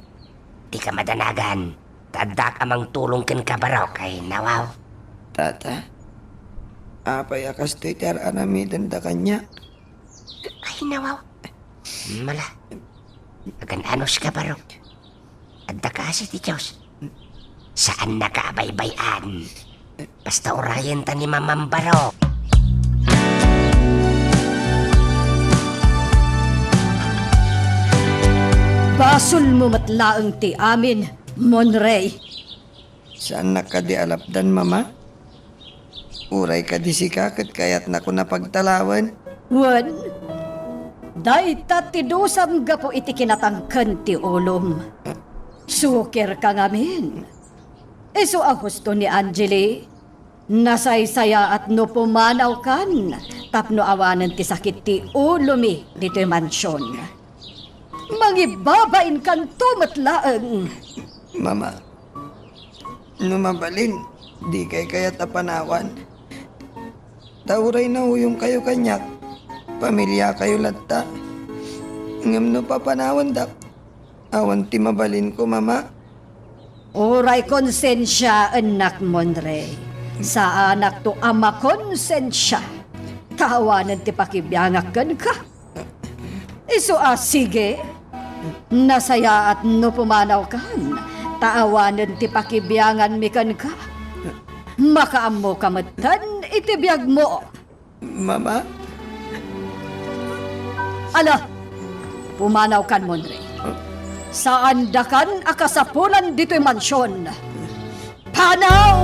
Di ka madanagan. Tadak amang tulong kan ka baraw kay nawaw. Tata? Apay akas Twitter aramidan da kanya. Ay nawaw. Mala. Agananos ka baraw. Adda ka si ti Diyos. Saan nakaabaybayan? Basta urayan ta ni Mamam baraw. Basol mo matlaang ti amin, Monray. Saan nakadi alapdan, Mama? Uray ka di si kakit kaya't naku napagtalawan. Wan, Dayta ti dusam gapo iti kinatangken ti ulom. Sukir ka ngamin. Isu ang husto ni Angeli. Nasaysaya at no pumanaw kan. Tapno awanan ti sakit ti ulumi dito'y mansyon. Mangibabain kan tumatlaang. Mama, numabalin, di kay kaya tapanawan. Tauray na uyong kayo kanyak, pamilya kayo latta. Ngam no papanawan dak, awan ti mabalin ko, mama. Uray konsensya anak monre. Sa anak to ama konsensya. Tawanan ti pakibyangakan ka. Isu sige. Nasaya at no pumanaw kan. Taawanan ti pakibyangan mi kan ka. Makaammo kamatan itibiyag mo. Mama, Ala, pumanaw kan monre. Saan dakan akasapulan dito'y mansyon? Panaw!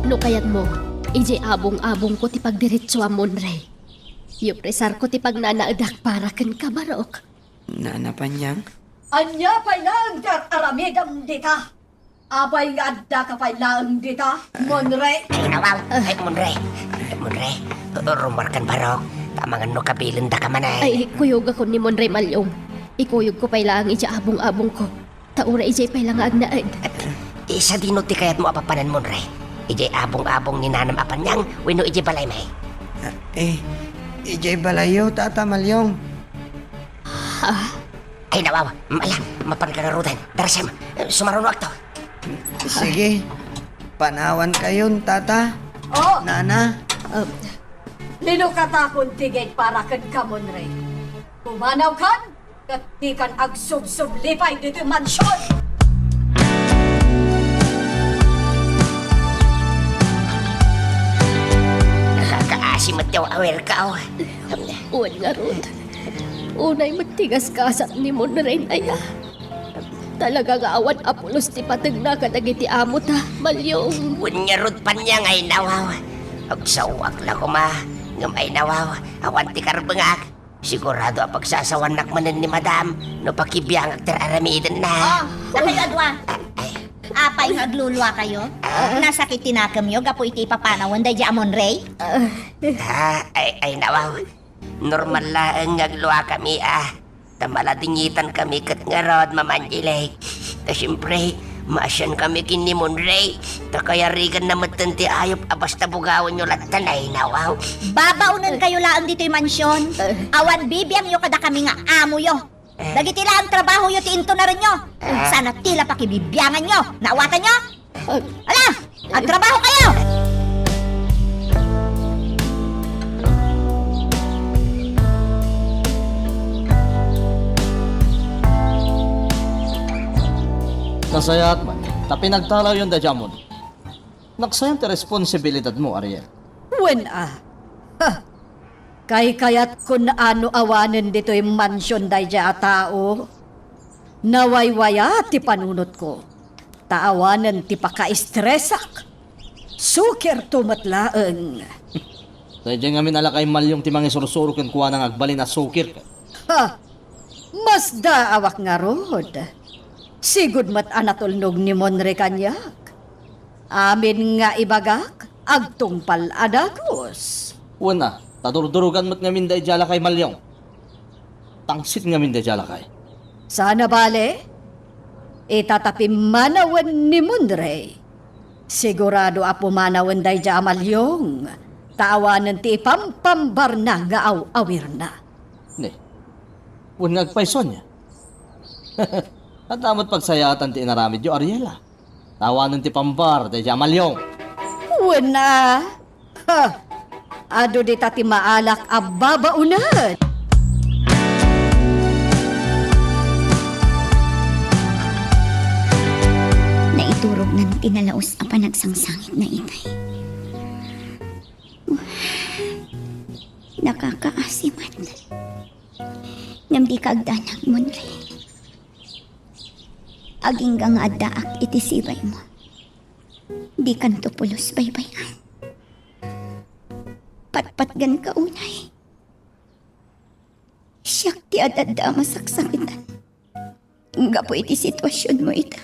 No kayat mo, ije abong-abong ko ti pagdiretso amon re. Yupresar ko ti pagnanaadak para ken kabarok. Nana Panyang, Anya pa'y lang kat aramidam dita. Abay nga adda ka pa'y lang dita, monre. Ay nawaw, ay Monre. Monre, rumarkan barok. Tamangan no kabilin da ka manay. Ay, kuyog ako ni Monre Malyong. Ikuyog ko pa'y lang ije abong-abong ko. Taura ije pa'y lang agnaad. Isa dino ti kayat mo apapanan Monre. Ije abong-abong ni nanam apanyang, wino ije balay may. ijay balayo, Tata Malyong. Ay nawaw, mapan ka narutan. Darasem, sumarunok to. Sige, panawan kayon, Tata. Oh, Nana, lino katakon tigay para kan ka, monre. Pumanaw kan, kat di kan agsub-sub lipay dito'y mansyon. Nakakaasim at yaw awer ka. Uwan nga rod. Unay matigas kasat ni Monre na ya. Talaga nga awan apulos ti patag na kadagiti amot ha, Malyong. Bunyarod panyang ay nawaw. Agsawak lang ko ma. Ngam ay nawaw, awan ti karbangak. Sigurado ang pagsasawanak manan ni madam. No pakibiyang at teraramidan na. Kayo adwa. Apay nga aglulwa kayo? Nasakit tinakam yo, gapo iti ipapanawan day di amon ray? Ay nawaw. Normal lang ngagluwa kami Tamaladingitan kami kat nga rod, Mamanjilay. Ta siyempre, maasyan kami kin ni Monre. Ta kaya rigan na matanti ayop abasta bugawan nyo latan ay nawaw. Babaunan kayo laang dito'y mansyon. Awan bibiyang yo kada kami nga amo yo. Dagiti lang trabaho yo ti into na rin yo. Sana tila pakibibyangan nyo. Naawatan nyo? Ala! Ang trabaho kayo! Nasayat man, tapi nagtalaw yun da jamon. Nagsayang ti responsibilidad mo, Ariel. Wen Kay kayat kun ano awanen dito'y mansyon day dya tao. Nawaywaya ti panunot ko. Taawanen ti paka-estresak. Sukir tumatlaeng. Sa dyan ngamin alakay Malyong ti mga sursuro ken kuha ng agbalin na sukir ka. Mas daawak nga rod. Sigud mat anatulnog ni Monre kanyak. Amin nga ibagak, agtungpal adagos. Una, tadurdurugan mo't ngamin da ijala kay Malyong. Tangsit ngamin da ijala kay. Sana bale, itatapim manawan ni Monre. Sigurado apo manawan day dya amalyong. Taawanan ti ipampambar na nga awir na. Ne, un ngagpayson niya. At amot pagsayatan ti inaramid yo, Ariela. Tawanan ti pambar, da Malyong. Wala. Ado di tati maalak ababaunan. Naiturog ng tinalaos ang panagsangsangit na itay. Nakakaasiman. Ngam di kagdanag mo rin. Aging nga daak iti sibay mo. Di kan to pulos baybayan. Patpatgan ka unay. Siyak ti adada masaksakitan. Gapo iti sitwasyon mo ita.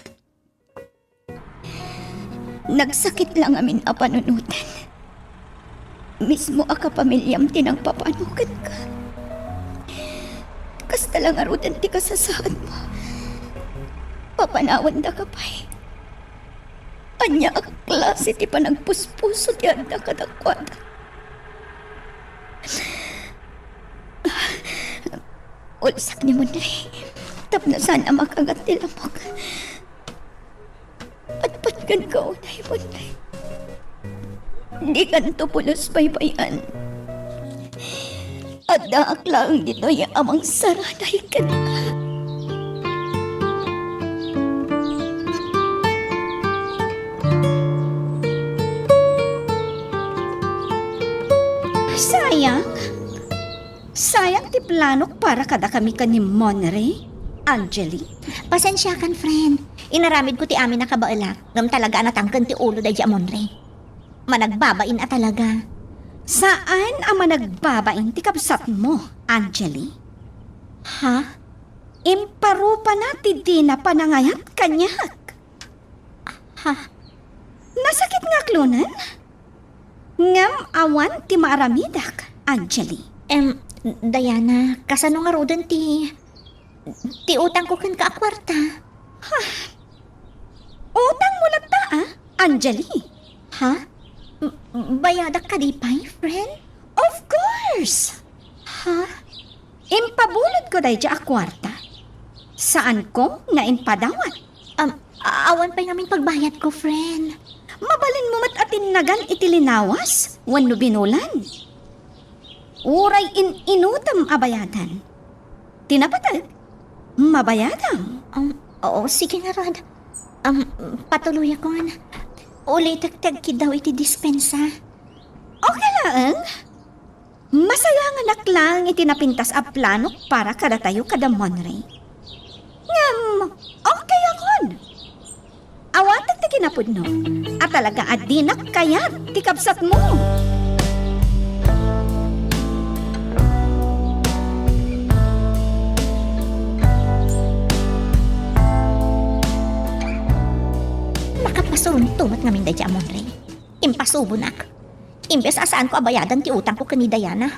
Nagsakit lang amin a panunutan. Mismo a kapamilyam tinang papanukan ka. Kasta lang arutan ti kasasaad mo. Papanawan da ka pa'y. Anya ang klase ti panagpuspuso ti anda kadakwada. Ulsak ni mo na tapno sana makagat ti lamok. Patpatgan ka unay mo na. Di kan to pulos baybayan. At daak lang dito yung amang saranay ka na. Sayang ti planok para kada kami ka ni Monre, Angeli. Pasensya kan, friend. Inaramid ko ti amin na kabaala. Ngam talaga natangkan ti ulo da di Monre. Managbabain a talaga. Saan ang managbabain ti kapsat mo, Angeli? Ha? Imparupa na ti di na panangayat kanyak. Ha? Nasakit nga klunan? Ngam awan ti maaramidak, Angeli. Diana, kasano nga rodan ti utang ko kan ka akwarta. Utang mo lang ta, Angeli. Ha? Bayadak ka di pa'y, friend? Of course! Ha? Impabulod ko dahi a kwarta. Saan ko nga impadawat? Awan pa'y namin pagbayad ko, friend. Mabalin mo mat atin nagan itilinawas, wano binulan. Uray inutam abayadan. Tinapatag, mabayadam. Oo, sige nga, Rod. Patuloy ako nga. Uli tagtag daw iti dispensa. Okay lang. Masaya nga naklang itinapintas a plano para kada tayo kada Monre. Ngam, okay akon. Awatan ti kinapudno. At talaga adinak kayat ti kapsat mo. Makapasurong tumat ngamin da di Monre. Impasubunak. Imbes asaan ko abayadan ti utang ko kani Diana.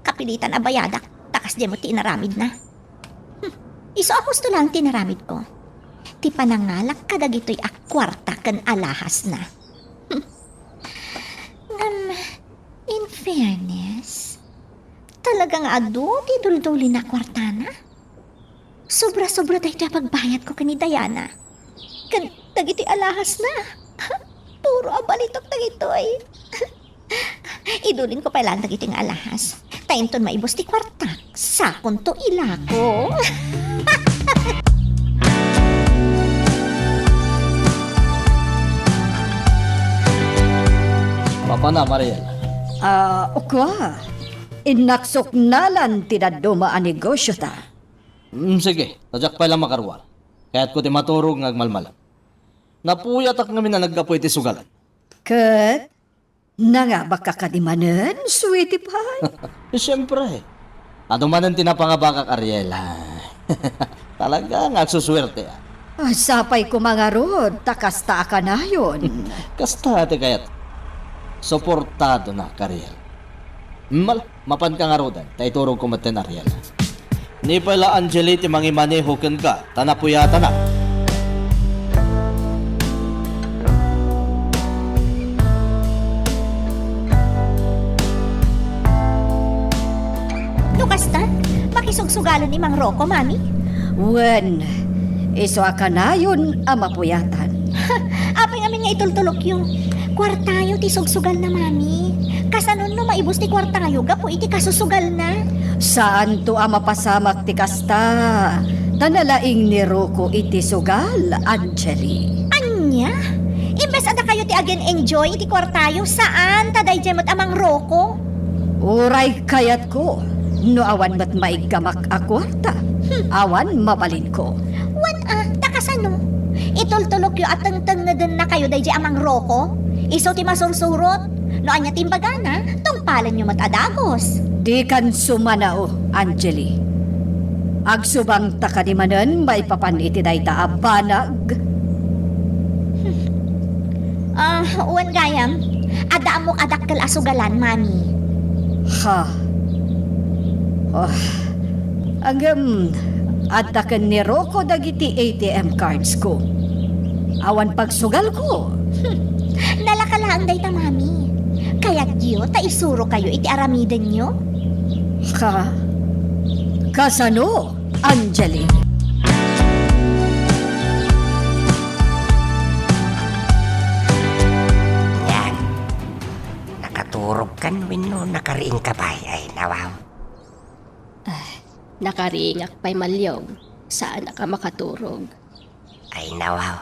Kapilitan abayadak, takas di mo ti inaramid na. Iso gusto lang tinaramid ko. Ti panangalak kadag ito'y akwarta kan alahas na. In fairness, talagang ado ti dulduli na kwarta na. Sobra-sobra tayo pagbayad ko kani Diana. Kan dagiti alahas na. Puro abalitok dagitoy. Idulin ko pa lang dagiting alahas. Tainton maibos ti kwarta. Sakon to ilako. Papa na, Mariel. Okwa. Inaksok nalan tinaduma a negosyo ta. Sige, tadyak pa lang makarwal. Kaya't ko ti maturog ng agmalmalam. Napuyat ak ngamin na nagkapoy ti sugalan. Kat, na nga baka kadimanan, sweetie pie. Siyempre. Adumanan tinapangabakak Ariela. Talaga nga agsuswerte. Sapay ko mga rod, takasta ka na yun. Kasta ate kayat. Suportado na Ariel. Mapan ka nga rodan. Taiturog ko matin Ariela. Ni pala Angeli ti mangimaneho ken ka. Tanapuyata na. Basta, makisugsugalan ni Mang Rocco, Mami. Wen, iso ka na yun ang mapuyatan. Apay namin nga itultulok yung kwartayo ti sugsugal na, Mami. Kasanon no maibos ti kwartayo, gapo iti kasusugal na. Saan to ang mapasamak ti kasta? Tanalaing ni Rocco iti sugal, Angeli. Anya? Imbes ada kayo ti again enjoy iti kwartayo, saan taday jemot amang Rocco? Uray kayat ko. No awan ba't maigamak a kwarta? Awan mabalin ko. Wan taka kasano. Itultulok yu at tengteng na din na kayo day amang roko. Iso ti masursurot. No anya timbagana, tungpalan yu matadagos. Di kan sumanao, Angeli. Agsubang takanimanan, may papan iti dayta abanag. Uwan gayam. Ada mo adakkel asugalan, mami. Ha. Oh. Agam, adakan ni Rocco dagiti ATM cards ko. Awan pagsugal ko. Nalakalaan day ta, mami. Kaya't yu, taisuro kayo iti aramidan nyo. Ha? Kasano, Angeli? Yan. Nakaturog kan wino nakariing kapay ay nawaw. Nakariingak pa'y malyong. Saan ka makaturog? Ay nawaw.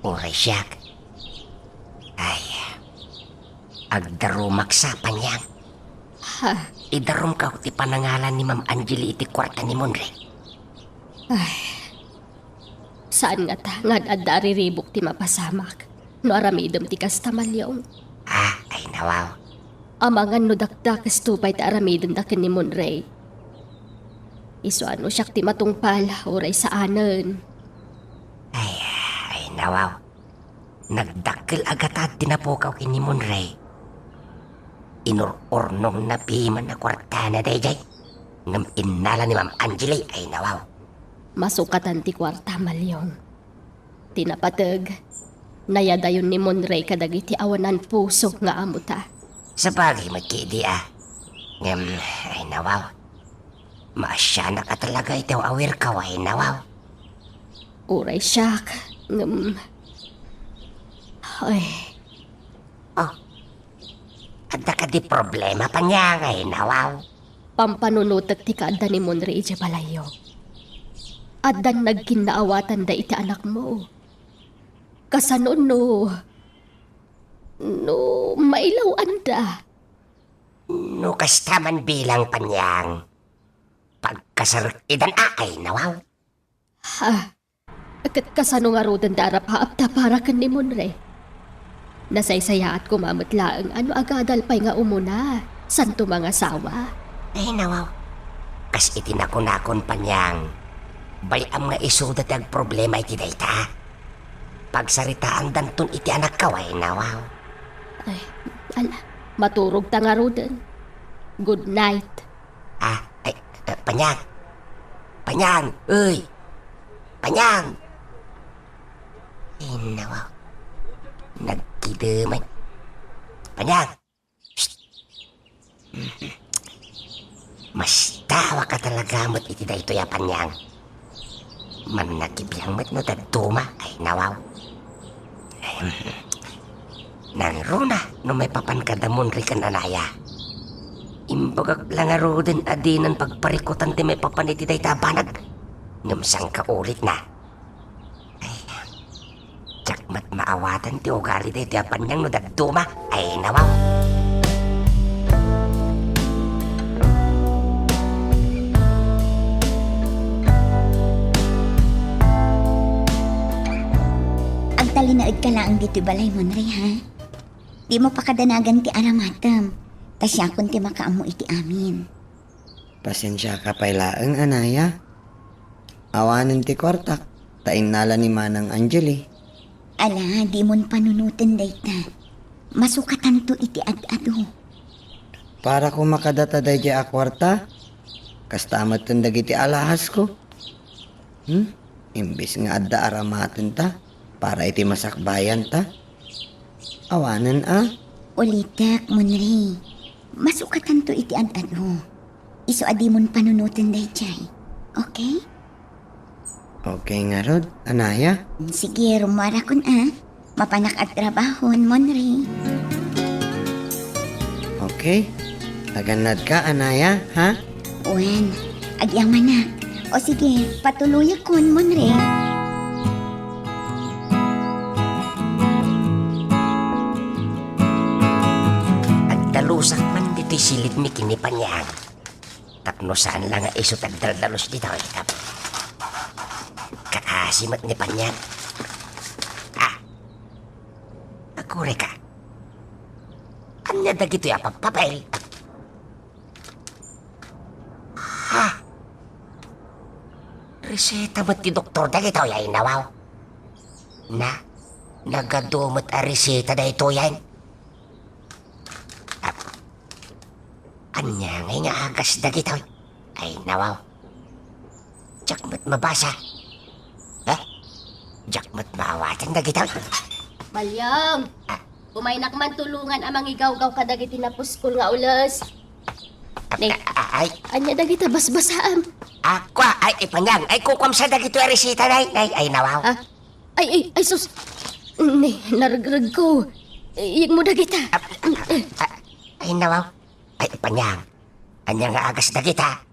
Uray siyak. Ay. Agdarumak sa panyang. Ha? Idarum ka ti panangalan ni Ma'am Angeli iti kwarta ni Monre. Saan nga ta? Nga adda riribok ti mapasamak. No aramidom ti kasta malyong. Ay nawaw. Amangan no dakdak estupay ti aramidom dakin ni Monray. Iso ano siyak ti matungpal, oray sa anan. Ay nawaw. Nagdakkel agatad tinapukaw kini Monre. Inururnong na piman na kwarta na dayjay. Ngam inala ni Ma'am Angeli ay nawaw. Masukatan ti kwarta malyong. Tinapatag. Nayadayon ni Monray kadagiti awanan puso nga amuta. Sa bagay magkidi Ngam ay nawaw. Maasya na ka talaga itaw awir ka ay nawaw. Uray siyak. Ay, Adda ka di problema pa niya ngay nawaw. pampanunutek ti kaadda ni Monray iti balayo. Addan nagkinaawatan da iti anak mo. Kasano no mailaw anda. No kastaman bilang panyang. Pagkasarkidan ay nawaw. Ha? Kasano nga rodan darap haapta para kan ni Monray. Nasaysaya at kumamutlaang ano agadal pa'y nga umuna. Santo mga sawa. Ay nawaw. Kas itinakon-nakon panyang. Bayam nga isudat ang problema iti dayta. Pagsaritaan danton iti anak kaway nawaw. Ay, maturog ta nga rodan. Good night. Panyang. Panyang, uy. Panyang. Ay nawaw. Nagkidaman. Panyang. Shh. Mas tawa ka talaga mo't iti dayto ya panyang. Man nagkibiyang mo't no tagtuma ay nawaw. Nang runa no may papan kadamon rikan anaya. Imbagak lang aro din adinan pagparikutan ti may papan iti dayta banag. Ngamsang ka ulit na. Ay, tsak mat maawatan ti ugali day ti apanyang no dagtuma ay nawaw. Talinaad ka lang dito balay mo, Monray, ha? Di mo pa kadanagan ti aramatam. Tasya kun ti makaamo iti amin. Pasensya ka pailaang, anaya. Awanan ti kwartak. Tainala ni Manang Angeli. Ala, di mon panunutin dayta. Masukatan to iti ad-ado. Para ko makadata day a kwarta, kastamat tundag iti alahas ko. Imbis nga adda aramatin ta, para iti masakbayan ta. Awanan Ulitak, Monray. Masukatan to iti ad-ado. Iso adi mon panunutin dayjay. Okay? Okay nga rod, anaya. Sige, rumara kun Mapanak at trabahon, Monray. Okay. Taganad ka, anaya, ha? Uwan, agyaman na. O sige, patuloy akon, Monray. Agdalusak man dito'y silid mi kinipanyang. Tapno saan lang nga iso tagdaldalos dito. Basimat ni Panyang. Agure ka. Anya dagito ya papel. Reseta ba't ti doktor dagito ya inawaw? Nagadumot a reseta da ito yan. Anya ngay nga agas dagito. Ay nawaw. Jakmat mabasa. Jakmat maawatan dagito. Malyam, kumainak man tulungan amang igaw-gaw kadagiti na puskol nga ulas. Ning, anya dagita basbasaan. Ay Panyang. Ay kukwam sa dagito a reseta na. Ay nawaw. Ay, sus. Naragrag ko. Iyag mo dagita. Ay nawaw. Ay Panyang. Anya nga agas dagita.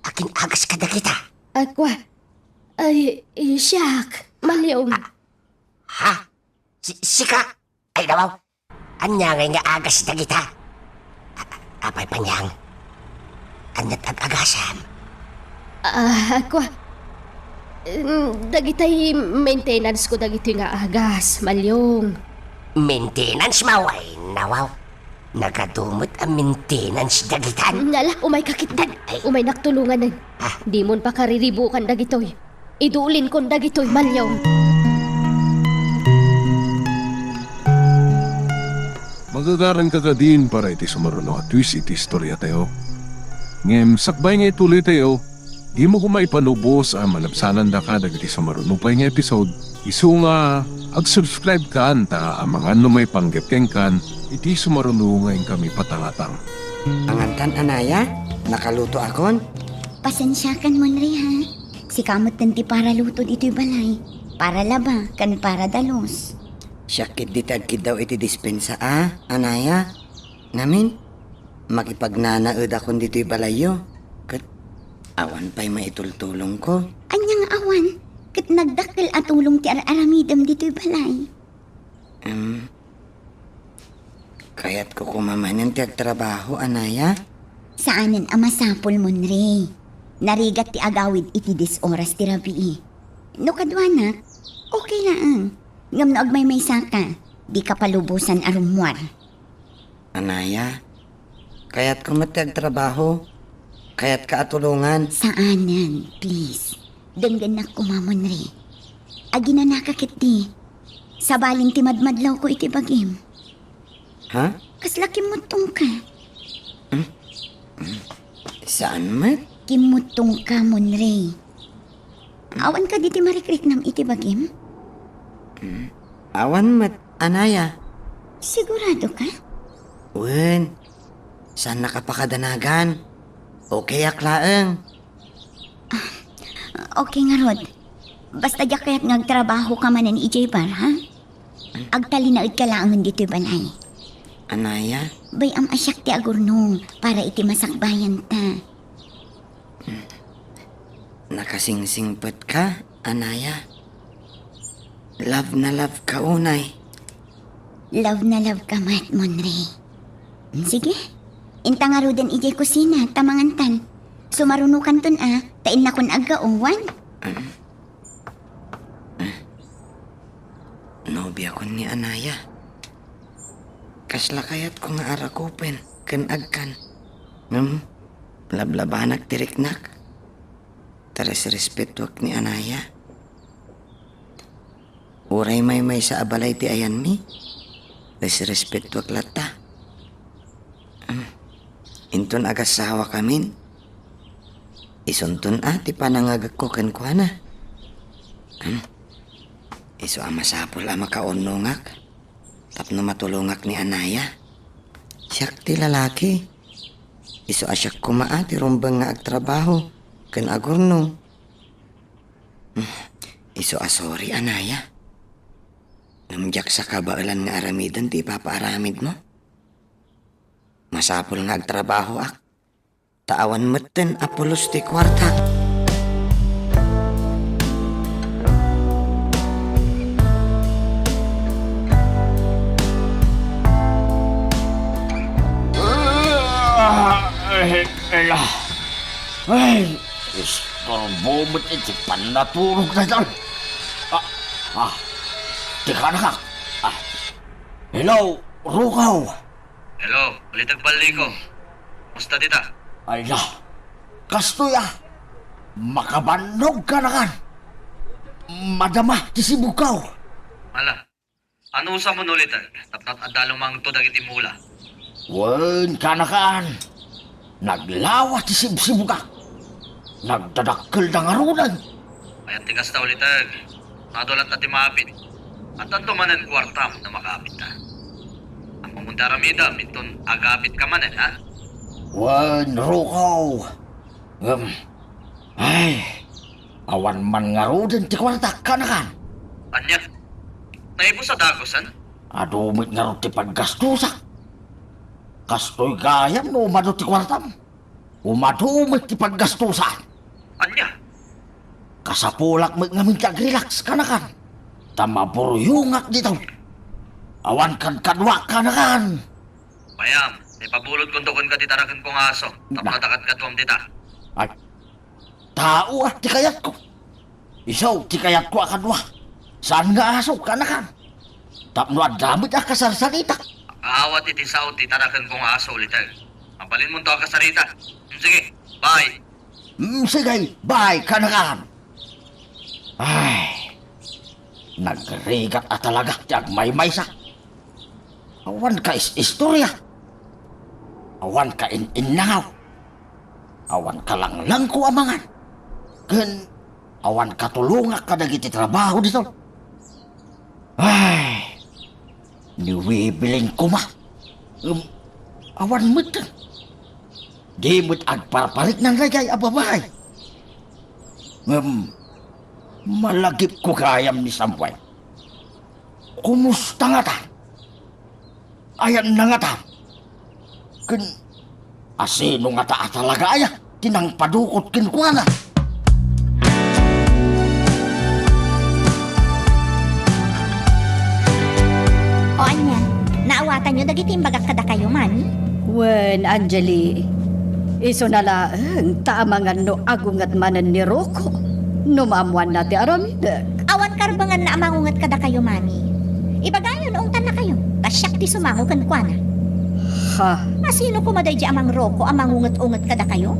Akin agas ka dagita. Akwa. Ay, siyak. Malyam. Sika. Ay nawaw. Anya nga agas dagita. Apay Panyang. Anyat ag-agasam. Akwa. Dagitay maintenance ko dagito nga agas, Malyong. Maintenance maway nawaw. Nagadumot ang maintenance dagitan. Nala, umay kakit din. Umay naktulungan ng. Di mon pa kariribukan dagitoy. Idulin kon dagitoy, Malyong. Magagaran ka ka din para iti sumaruno at twist iti istorya tayo. Ngem, sakbay nga ituloy tayo, di mo kumay panubos ang malabsanan da ka dagiti sumaruno pa nga episode. Isu nga, ag-subscribe ka anta ang mga numay panggepkeng kan, iti sumaruno ngayon kami patangatang. Pangantan, Anaya? Nakaluto akon? Pasensya kan mo ha. Si kamot nanti para luto dito'y balay. Para laba, kan para dalos. Syakit ditagkid daw iti dispensa Anaya? Namin, makipagnanaod akon dito'y balayo. Kat, awan pa'y maitultulong ko. Anyang awan, kat nagdakkel at tulong ti aramidam dito'y balay. Kaya't ko kumamanan ti agtrabaho, Anaya? Saanan amasapol mon re. Narigat ti agawid iti 10 oras ti rabii. No kadwanak, okay lang. Ngam no agmay saka, di ka palubusan arumwar. Anaya, kaya't ko mati agtrabaho. Kaya't ka atulungan. Saanan, please. Denggan kumamon re. Agina nakakit di. Sabaling ti madmadlaw ko iti bagim. Ha? Kaslaki mutong ka. Saan mat? Kimutong ka mon re. Awan ka diti marikrik nam iti bagim? Awan mat, Anaya. Sigurado ka? Wen, saan nakapakadanagan? Okay aklaeng. Okay nga Rod. Basta di kaya't nagtrabaho ka man ni EJ Bar, ha? Agtalinaod ka lang dito'y balay. Anaya? Bay am asyak ti agurnong para iti masakbayan ta. Nakasingsingpet ka, Anaya. Love na love ka unay. Love na love ka mat, Monre. Sige, inta nga ro den ijay kusina, tamangantan. Sumarunukan ton tain na kun aggaowan. Nobya ko ni Anaya. Kasla kayat ko nga arakupen, kan agkan. Lablabanak tiriknak. Tares respetuak ni Anaya. Uray may sa abalay ti ayan mi. Tares respetuak lata. Inton agasawa kamin. Isuntun ti panangagak ko kan kuana. Iso amasapol makaunongak. Tapno matulungak ni Anaya. Siyak ti lalaki. Iso asyak kumaa ti rumbang nga agtrabaho. Kan agurno. Iso asori Anaya. Namjak sa kabailan nga aramidan ti papaaramid mo. Masapol nga agtrabaho ak. Taawan meten apulos ti kwarta. Ay, Diyos Turbomit iti panaturog na dyan. Tika na ka. Hello, Rukaw. Hello, balitag bali ko. Musta dita? Ay na, kastoy makabanog ka na kan. Madama, tisibukaw. Mala, ano sa mo nulitan? Tapnat adalo mang to dagiti mula. Wen ka na kan. Naglawa tisibsibuka. Nagdadakkel na ngarunan. Ayan tigas ta ulitag. Nadulat na timapit. At tanto manan kwartam na makapit na. Ang pamundaramida, minton agapit ka manan, ha? Wen, Rukaw. Ay, awan man ngarunan ti kwarta ka na kan. Anya, naibo sa dagosan? Adumit nga rin ti paggastusa. Kastoy gayam no umado ti kwartam. Umadumit ti paggastusa. Anya, Kasapulak mo nga minta-relax ka na kan. Tamaburyungak dito. Awan kan kadwa ka na kan. bayam, may pabulot kong tukon ka titarakan kong aso. Tapnatakat ka tuwam dita. Ay, tao ti kayat ko. Isaw ti kayat ko akadwa. Saan nga aso ka na kan? Tapno adamit kasarsalita. Aawat iti sao titarakan kong aso ulitag. Mapalin mo to kasarita. Sige, bye. Sige, bye ka na kan. Ay, nagrigat at talaga ti agmay-may sa. Awan ka istorya. Awan ka in-innaw. Awan ka lang ko amangan. Ken, awan ka tulungak ka dagiti trabaho dito. Ay, niwibiling ko ma. Awan mo't. Di mo't agparparik ng lagay ababay. Malagip ko kayam ni Samuel. Kumusta nga ta? Ayan na nga ta. Ken, asino nga ta talaga aya? Tinang padukot kin ko na. O anya, naawatan nyo dagiti imbagak kada kayo, mami? Wen, Angeli, iso na laeng taamangan no agungat manan ni Rocco. Numamuan na ti aramidag. Awan karbangan na amangungat kada kayo, mami. Ibagayon, ungtan na kayo. Tasyak ti sumango kan kwa na. Ha, Masino kumaday di amang Rocco amangungat-ungat kada kayo?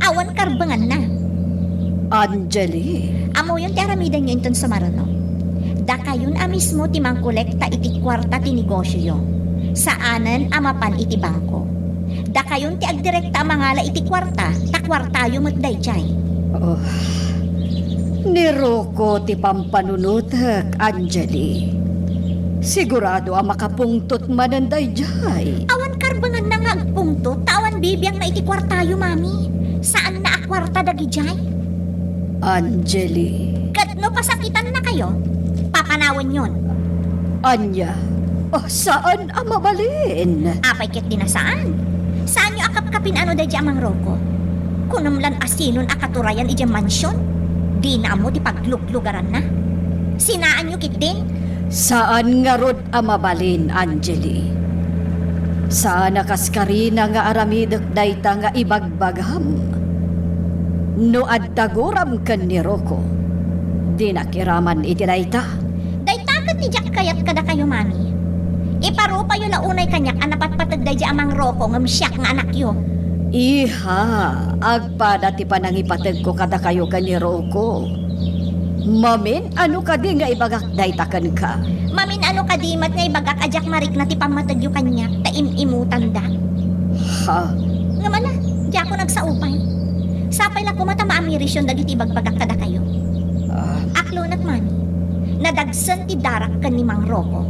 Awan karbangan na. Angeli. Amo yung ti aramidan nyo inton sumaruno. Da kayon mismo ti mangkolekta iti kwarta ti negosyo yo. Saanan amapan iti bangko. Da kayon ti agdirekta mangala iti kwarta, ta kwartayo met dayjay. Oh, ni Rocco ti pampanunutek, Angeli. Sigurado ang makapungtot mananday jay. Awan karbangan na nga agpungto, tawan bibiyang na iti kwartayo, mami. Saan na akwarta dagijay? Angeli. Kat no pasakitan na kayo, papanawan yon. Anya, saan ang mabalin? Apay ket di na saan? Saan nyo akapkapin ano day di amang Rocco? Kunamlan asinon akaturayan iti mansyon? Di na mo di pagluglugaran na. Sinaan nyo kit din? Saan nga rod ang mabalin, Angeli? Saan nakaskarina nga aramidek dayta nga ibagbagam? No adtaguram kan ni Rocco, di nakiraman iti dayta. Daytagan ti Jack kayat kada kayo, mami. Iparo pa yun launay kanyak anapat patag day di amang Rocco ngam siyak nga anak yo. Iha, agpada ti panangipatag ko kada kayo kan ni Rocco. Mamin, ano ka di nga ibagak daytakan ka? Mamin ano kadimat nga ibagak ajak marik na ti pamatagyo kanya ta imimutan da. Ha? Nga mala, di ako nagsaupay. Sapay lang kumata maamirisyon dagiti bagbagak kada kayo. Aklo nat mami, nadagsan ti darak kan ni Mang Rocco.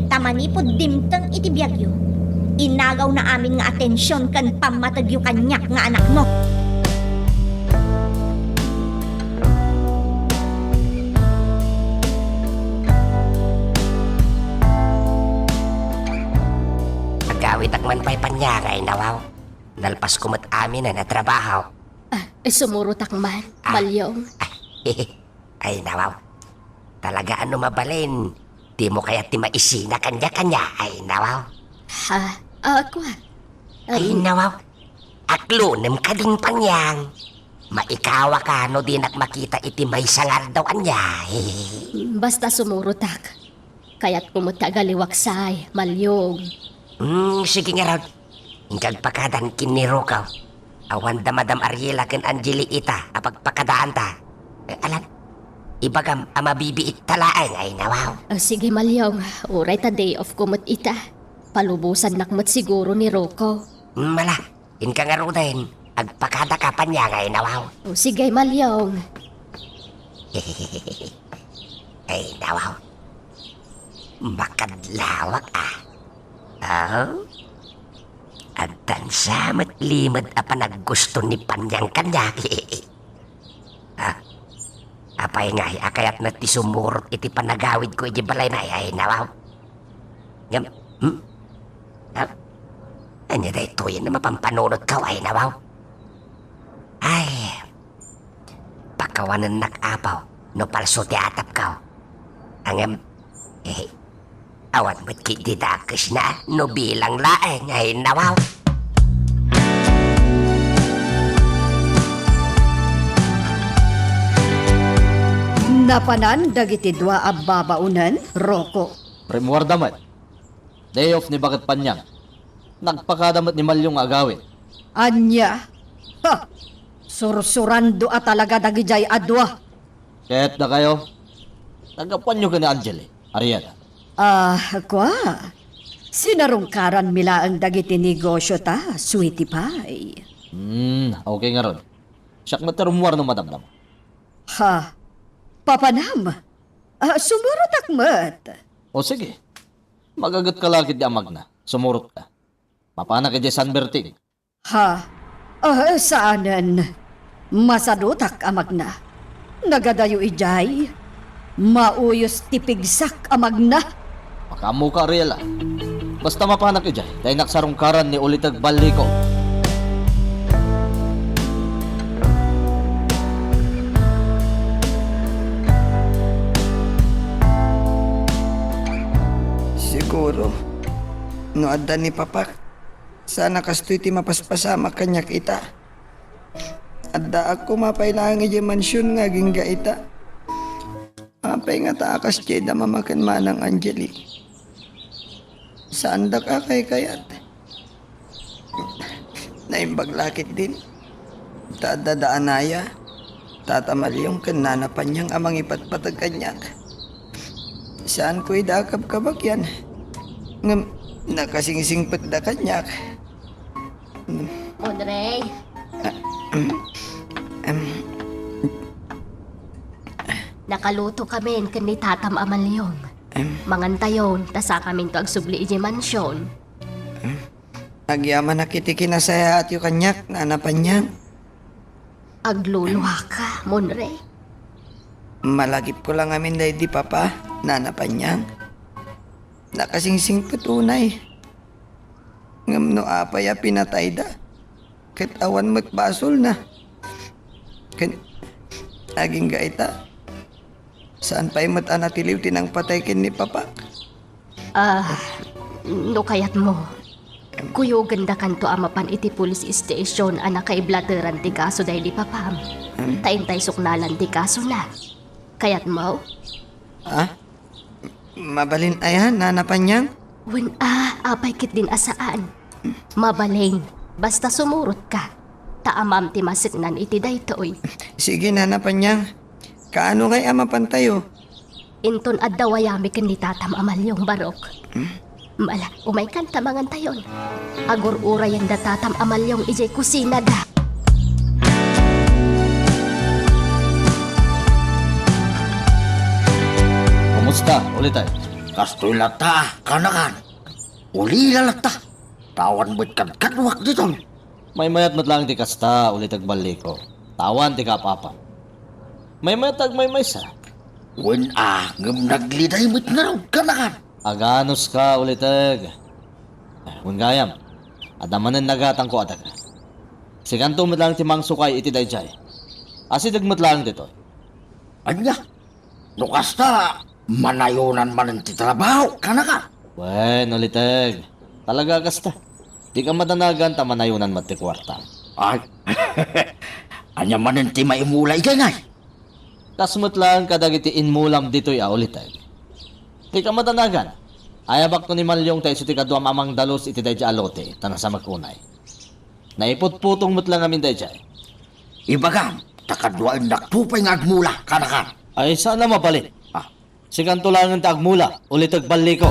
Tamanipod dimteng iti biyagyo. Inagaw na amin nga atensyon kan pamatagyo kanyak nga anak mo. Pagkawit akman pa'y panyagay nawaw. Nalpas kumot amin na trabaho. Sumurutak man, balyong. Ay nawaw. Talaga ano mabalin. Di mo kaya ti maisina kanya-kanya. Ay nawaw. Ha? Ako Ay nawaw. Aklunem ka din panyang. Maikawa ka no di nakmakita iti may sangar daw anya. Basta sumurutak. Kaya't kumutagaliwaksay, malyong. Sige nga raw. Ingkag pakadan kiniro ka. Awan da Madam Ariela ken Angeli ita apagpakadaan ta. Alam, ibagam amabibiit talaang ay nawaw. Sige, malyong. Uray ta day off kumut ita. Palubusan nakmat siguro ni Rocco. Mala, inka nga ro din. Agpakada ka pa niya ngay nawaw. Sige, malyong. Ay nawaw. Makadlawak ah. Oh? At tansamat limad apa naggusto ni Panyang kanya. Apay nga akayat na ti sumurot iti panagawid ko iti balay na ay nawaw. Ngam, Anya da ito yan na mapampanunod ka ay nawaw. Ay, pakawanan nakapaw no palso ti atap ka. Angam, awan mo't kitidakas na no bilang laeng ay nawaw. Napanan dagiti dua a babaunan, Rocco. Primuardamat. Day off ni Bakit Panyang. Nagpakadamat ni Malyong agawin. Anya. Ha! Sursurando a talaga dagijay adwa. Kahit na kayo, tagapan nyo ka ni Angeli, Ariela. Kwa. Sinarungkaran mila ang dagiti negosyo ta, sweetie pie. Okay nga ron. Siyak matarumuar no madamdam. Ha? Papanam. Sumurot akmat. O sige, magagat ka lakit di amag na. Sumurot ka. Mapana kay San Berting. Ha? Saanan? Masadutak amag na. Nagadayo ijay. Mauyos tipigsak amag na. Makamu ka, Ariela. Basta mapana kay Jay, dahil naksarungkaran ni Ulitag Baliko. Siguro, no adda ni Papak, sana kastoy ti mapaspasama kanya kita. Adda ako mapailangan iti mansyon nga gingga ita. Apay nga taakas jeda mamakan manang Angeli. Saan da ka kay kayat? Naimbaglakit din. Tadadaan naya. Tatamalyong kananapan niyang amang ipatpatag kanyak. Saan ko'y dakab kabak yan? Ngam, nakasingsingpat da kanyak. Monrey. Nakaluto kami kan ni Tatam Amalyong. Mangantayon, tasa kami to agsubli iji mansyon. Agyaman nakiti kinasaya at yung kanyak, nanapan niyan. Agluluha ka, Monrey. Malagip ko lang amin dahil di papa, nanapan niyan. Nakasingsing patunay. Ngam no apaya pinatay da. Katawan mo't basol na. Aging gaita. Saan pa'y matanatiliw tinang pataykin ni papa? No kayat mo. Kuyo ganda kanto amapan iti police station anak kay blateran ti kaso dahil di papam. Taintay suknalan ti kaso na. Kayat mo? Ha? Mabalin ayan, nanapan niyan? Wen apay kit din asaan. Mabaling, basta sumurot ka. Taamam ti masiknan iti daytoy. Sige, nanapan niyan. Kaano kay amapan tayo? Inton addawayami ken ni Tatam Amalyong barok. Mala, umay kan tamangan tayon. Agor urayan da Tatam Amalyong ijay kusina da. Kumusta, Ulitay? Kastoy lata, kanakan. Uli lalata. Tawan mo't kadkadwak dito. May mayat matlang ti kasta, Ulitag Baliko. Tawan ti kapapa. May mayat may maysa. Wen ngam nagliday mo't nga raw, kanakan. Aganos ka, Ulitag. Gayam, adamanan nagatang ko ataga. Siganto matlang ti mang sukay iti dayjay. Asidagmat lang dito. Anya, nukasta, manayunan man ang titrabaho, kanaka. Wen, Ulitag. Talaga kasta. Di ka madanagan ta manayunan mat ti kwarta. Ay, Anya manin ti maimulay kay Kasmut lang kadagiti inmulam dito'y ulit ay. Di ka matanagan. Ayabak ko ni Malyong tayo ti kaduam amang dalos iti tayo alote, tanang sa magkunay. Naiputputong mo't lang amin tayo dyan. Ibagam, takadwain naktupay nga agmula, kanakan. Ay, sana mapalit. Sikanto lang ang tagmula, ulit agbalik ko.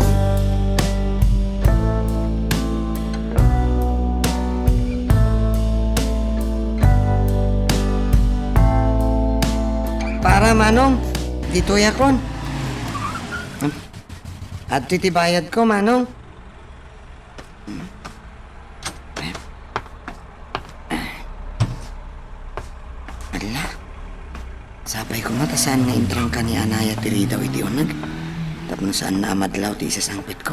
Para manong, dito yakon. At titibayad ko, manong. Ala, sabay ko mata saan nga intrang ka ni Anaya tiri daw iti unag. Tapos saan na amadlaw ti isa sangpit ko.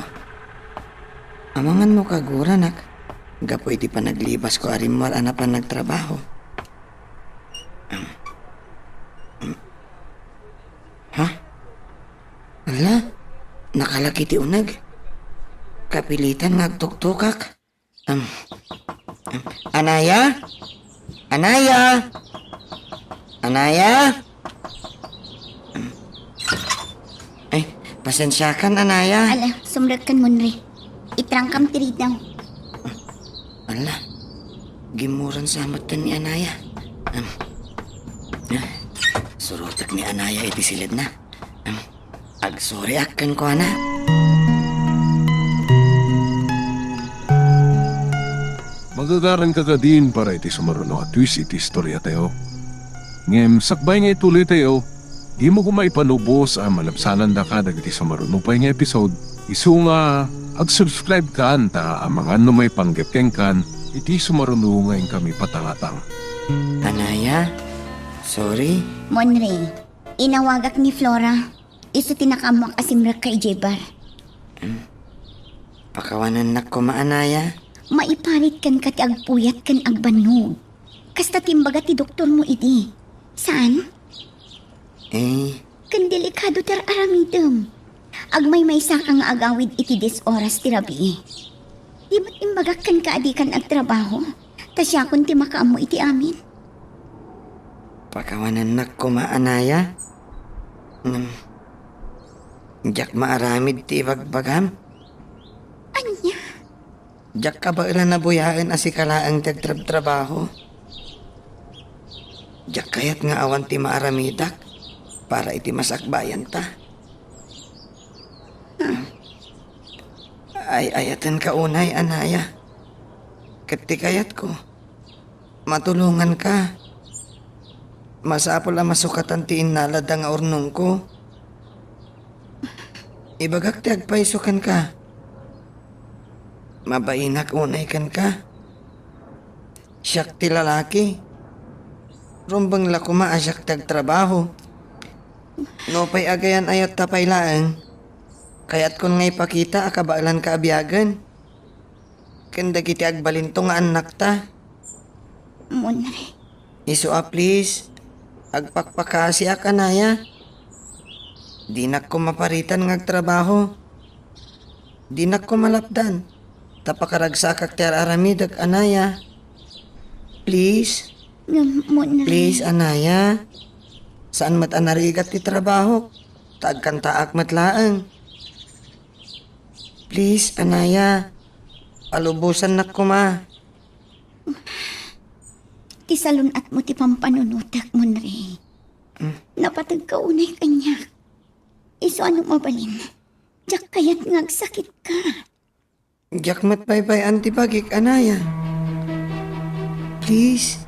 Amangan mo kagura, nak. Gapo iti pa naglibas ko arimar ana pa nagtrabaho. Ha? Ala, nakalaki ti unag. Kapilitan nagtuktukak. Anaya? Anaya? Anaya? Ay, pasensya kan, Anaya. Ala, sumrat kan Monre. Itrangkam tiri daw. Ala, gimuran sa matan ni Anaya. Surutak ni Anaya iti silid na. Agsorry akan ko, ana. Magagaran ka ka din para iti sumaruno at twist iti istorya tayo. Ngem, sakbay nga ituloy tayo, di mo kumaipanubos ang malapsanan da ka dagiti sumaruno pa nga episode. Isu nga, ag-subscribe ka anta ang mga may panggepkeng kan, iti sumaruno ngayon kami patangatang. Anaya, sorry. Monre, inawagak ni Flora. Isu tinakamak asimrak kay Jebar. Pakawanan na ko, Anaya. Maiparit kan kat agpuyat kan agbanog. Kasta timbaga ti doktor mo idi. Saan? Kan delikado tar aramidem. Agmay may ka nga agawid iti des oras ti rabi. Di ba't imbaga kan kaadikan agtrabaho? Tasya kun ti makaamo iti amin. Pakawanan na ko, Anaya. Diyak maaramid ti bagbagam. Anya? Diyak ka ba ilan nabuyaan asikalaang tagtrabaho? Diyak kayat nga awan ti maaramidak para iti masakbayan ta. Ay ayatan ka unay, Anaya. Kati kayat ko. Matulungan ka. Masapol ang masukatan ti inalada nga urnong ko. Ibagak ti agpaisukan ka. Mabainak unay kan ka. Siyak ti lalaki. Rumbang lakuma asyak tagtrabaho. No pa'y agayan ayat tapay laang. Kaya't kun ngay pakita akabaalan ka abiyagan. Kanda kiti agbalinto nga anak ta. Monre. Isu please. Agpakpakasi ak, Anaya. Di na ko maparitan ng agtrabaho. Di na ko malapdan. Tapakaragsak ak tiar aramid ak, Anaya. Please. Monre. Please, Anaya. Saan mat anarigat ti trabaho? Tagkantaak matlaang. Please, Anaya. Palubusan na ko, ma. Ti salunat mo ti pampanunutak, Monre. Napatag ka unay kanya. Iso ano mabalin? Diyak kayat ngagsakit ka. Diyak matbaybay antibagik, Anaya. Please.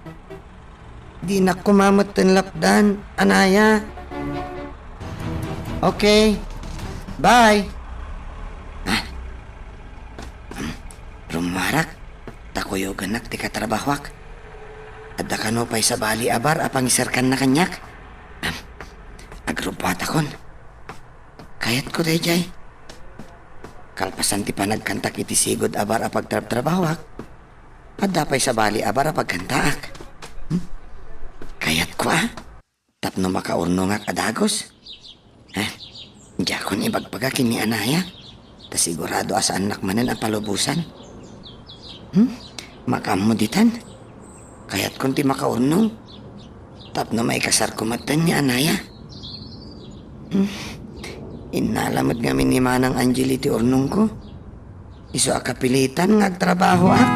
Di na kumamot ng lapdan, Anaya. Okay. Bye. Rumarak. Takuyo ganak ti katrabahwak. Adda ka no pa'y sa bali abar apang isarkan na kanyak. Agrupat akon. Kayat ko day, kalpasan ti panagkantak iti sigod abar apag trabahwak. Adda pa'y sa bali abar apag kantaak. Kayat ko tapno makaurno nga kadagos. Diya kon ibagpagakin ni Anaya. Ta sigurado asa anak manan ang palubusan. Makamuditan. Kaya't kunti makaurnong, Tapno may kasar kumatan ni Anaya. Inalamad kami ni Manang Angeli ti urnong ko. Iso akapilitan ngagtrabaho ak.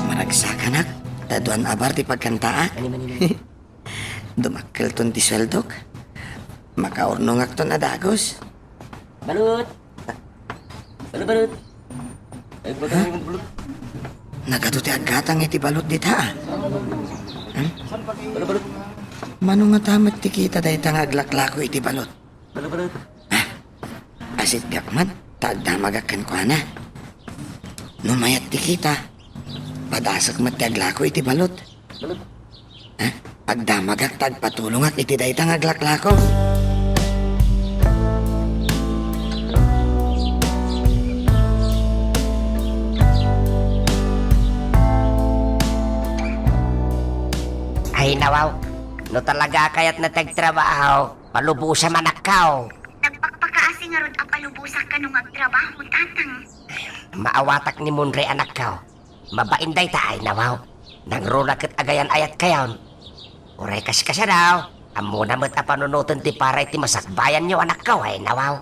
Maragsakan ak. Taduan abar ti pagkanta ak. Dumakkel ton ti sweldok. Makaurnong ak ton adagos. Balut! Balut! Ay, balut! Nagaduti agatang iti balot dita. Balut! Mano nga tamat ti kita dahi tangaglaklako iti balot. Balut! Asit gakman, tagdamagakan ko na. Numayat ti kita, padasak mat ti aglako iti balot. Balut! Agdamagak tagpatulungak iti dahi tangaglaklako. Ay, nawaw. No talaga kayat na tagtrabaho, palubusa manakaw. Nagpakpakaasi nga ron ang palubusak ka nung magtrabaho, tatang. Maawatak ni Munre anak kaw. Mabainday ta ay nawaw. Nangruna kat agayan ayat kayon. Uray kas daw. Amo na mat apanunutan ti paray ti masakbayan nyo anak kaw ay nawaw.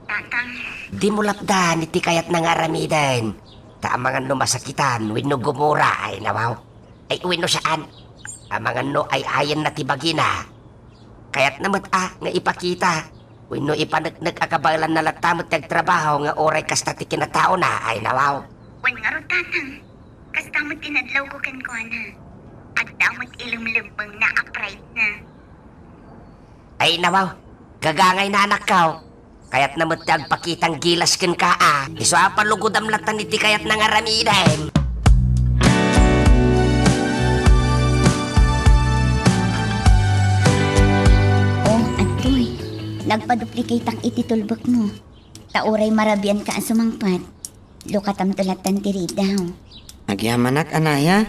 Tatang, Di mo lapdan iti kayat na nga ramiden. Taamangan no masakitan, wino gumura ay nawaw. Ay wino saan? Amangan no ay ayan na tibagina. Kaya't namat nga ipakita. Wino ipanagnag akabalan na latamot nagtrabaho nga oray kasta ti kinatao na ay nawaw. wan nga ron, tatang. Kastamot tinadlaw ko kan ko na. At damot ilumlubang na upright na. Ay nawaw, gagangay na anak kaw. Kaya't namat agpakitang gilas ken ka Iso apalugod am latan iti kayat na nga ramiden. Oh, Antoy. Nagpaduplicate ang ititulbak mo. Tauray marabian ka ang sumangpat. Lukatam tulatan tiri daw. Nagyamanak, Anaya.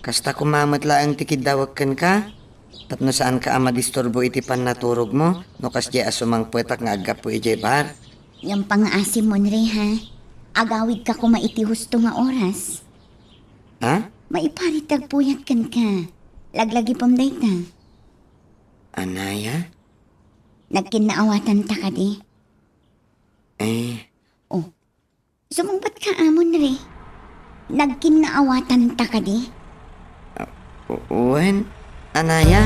Kasta kumamat laang tikidawagkan ka. Tapno saan ka ama disturbo iti panaturog mo. No kas di asumang puwetak nga agapo iti bar. Yung pang-asim mo nre ha. Agawid ka kuma iti husto nga oras. Ha? Maiparitag puyat kan ka. Laglagi pam dayta. Anaya? Nagkinaawatan ta ka di. Oh, Sumungbat ka amon re. Nagkinaawatan ta ka di. Wen? Anaya?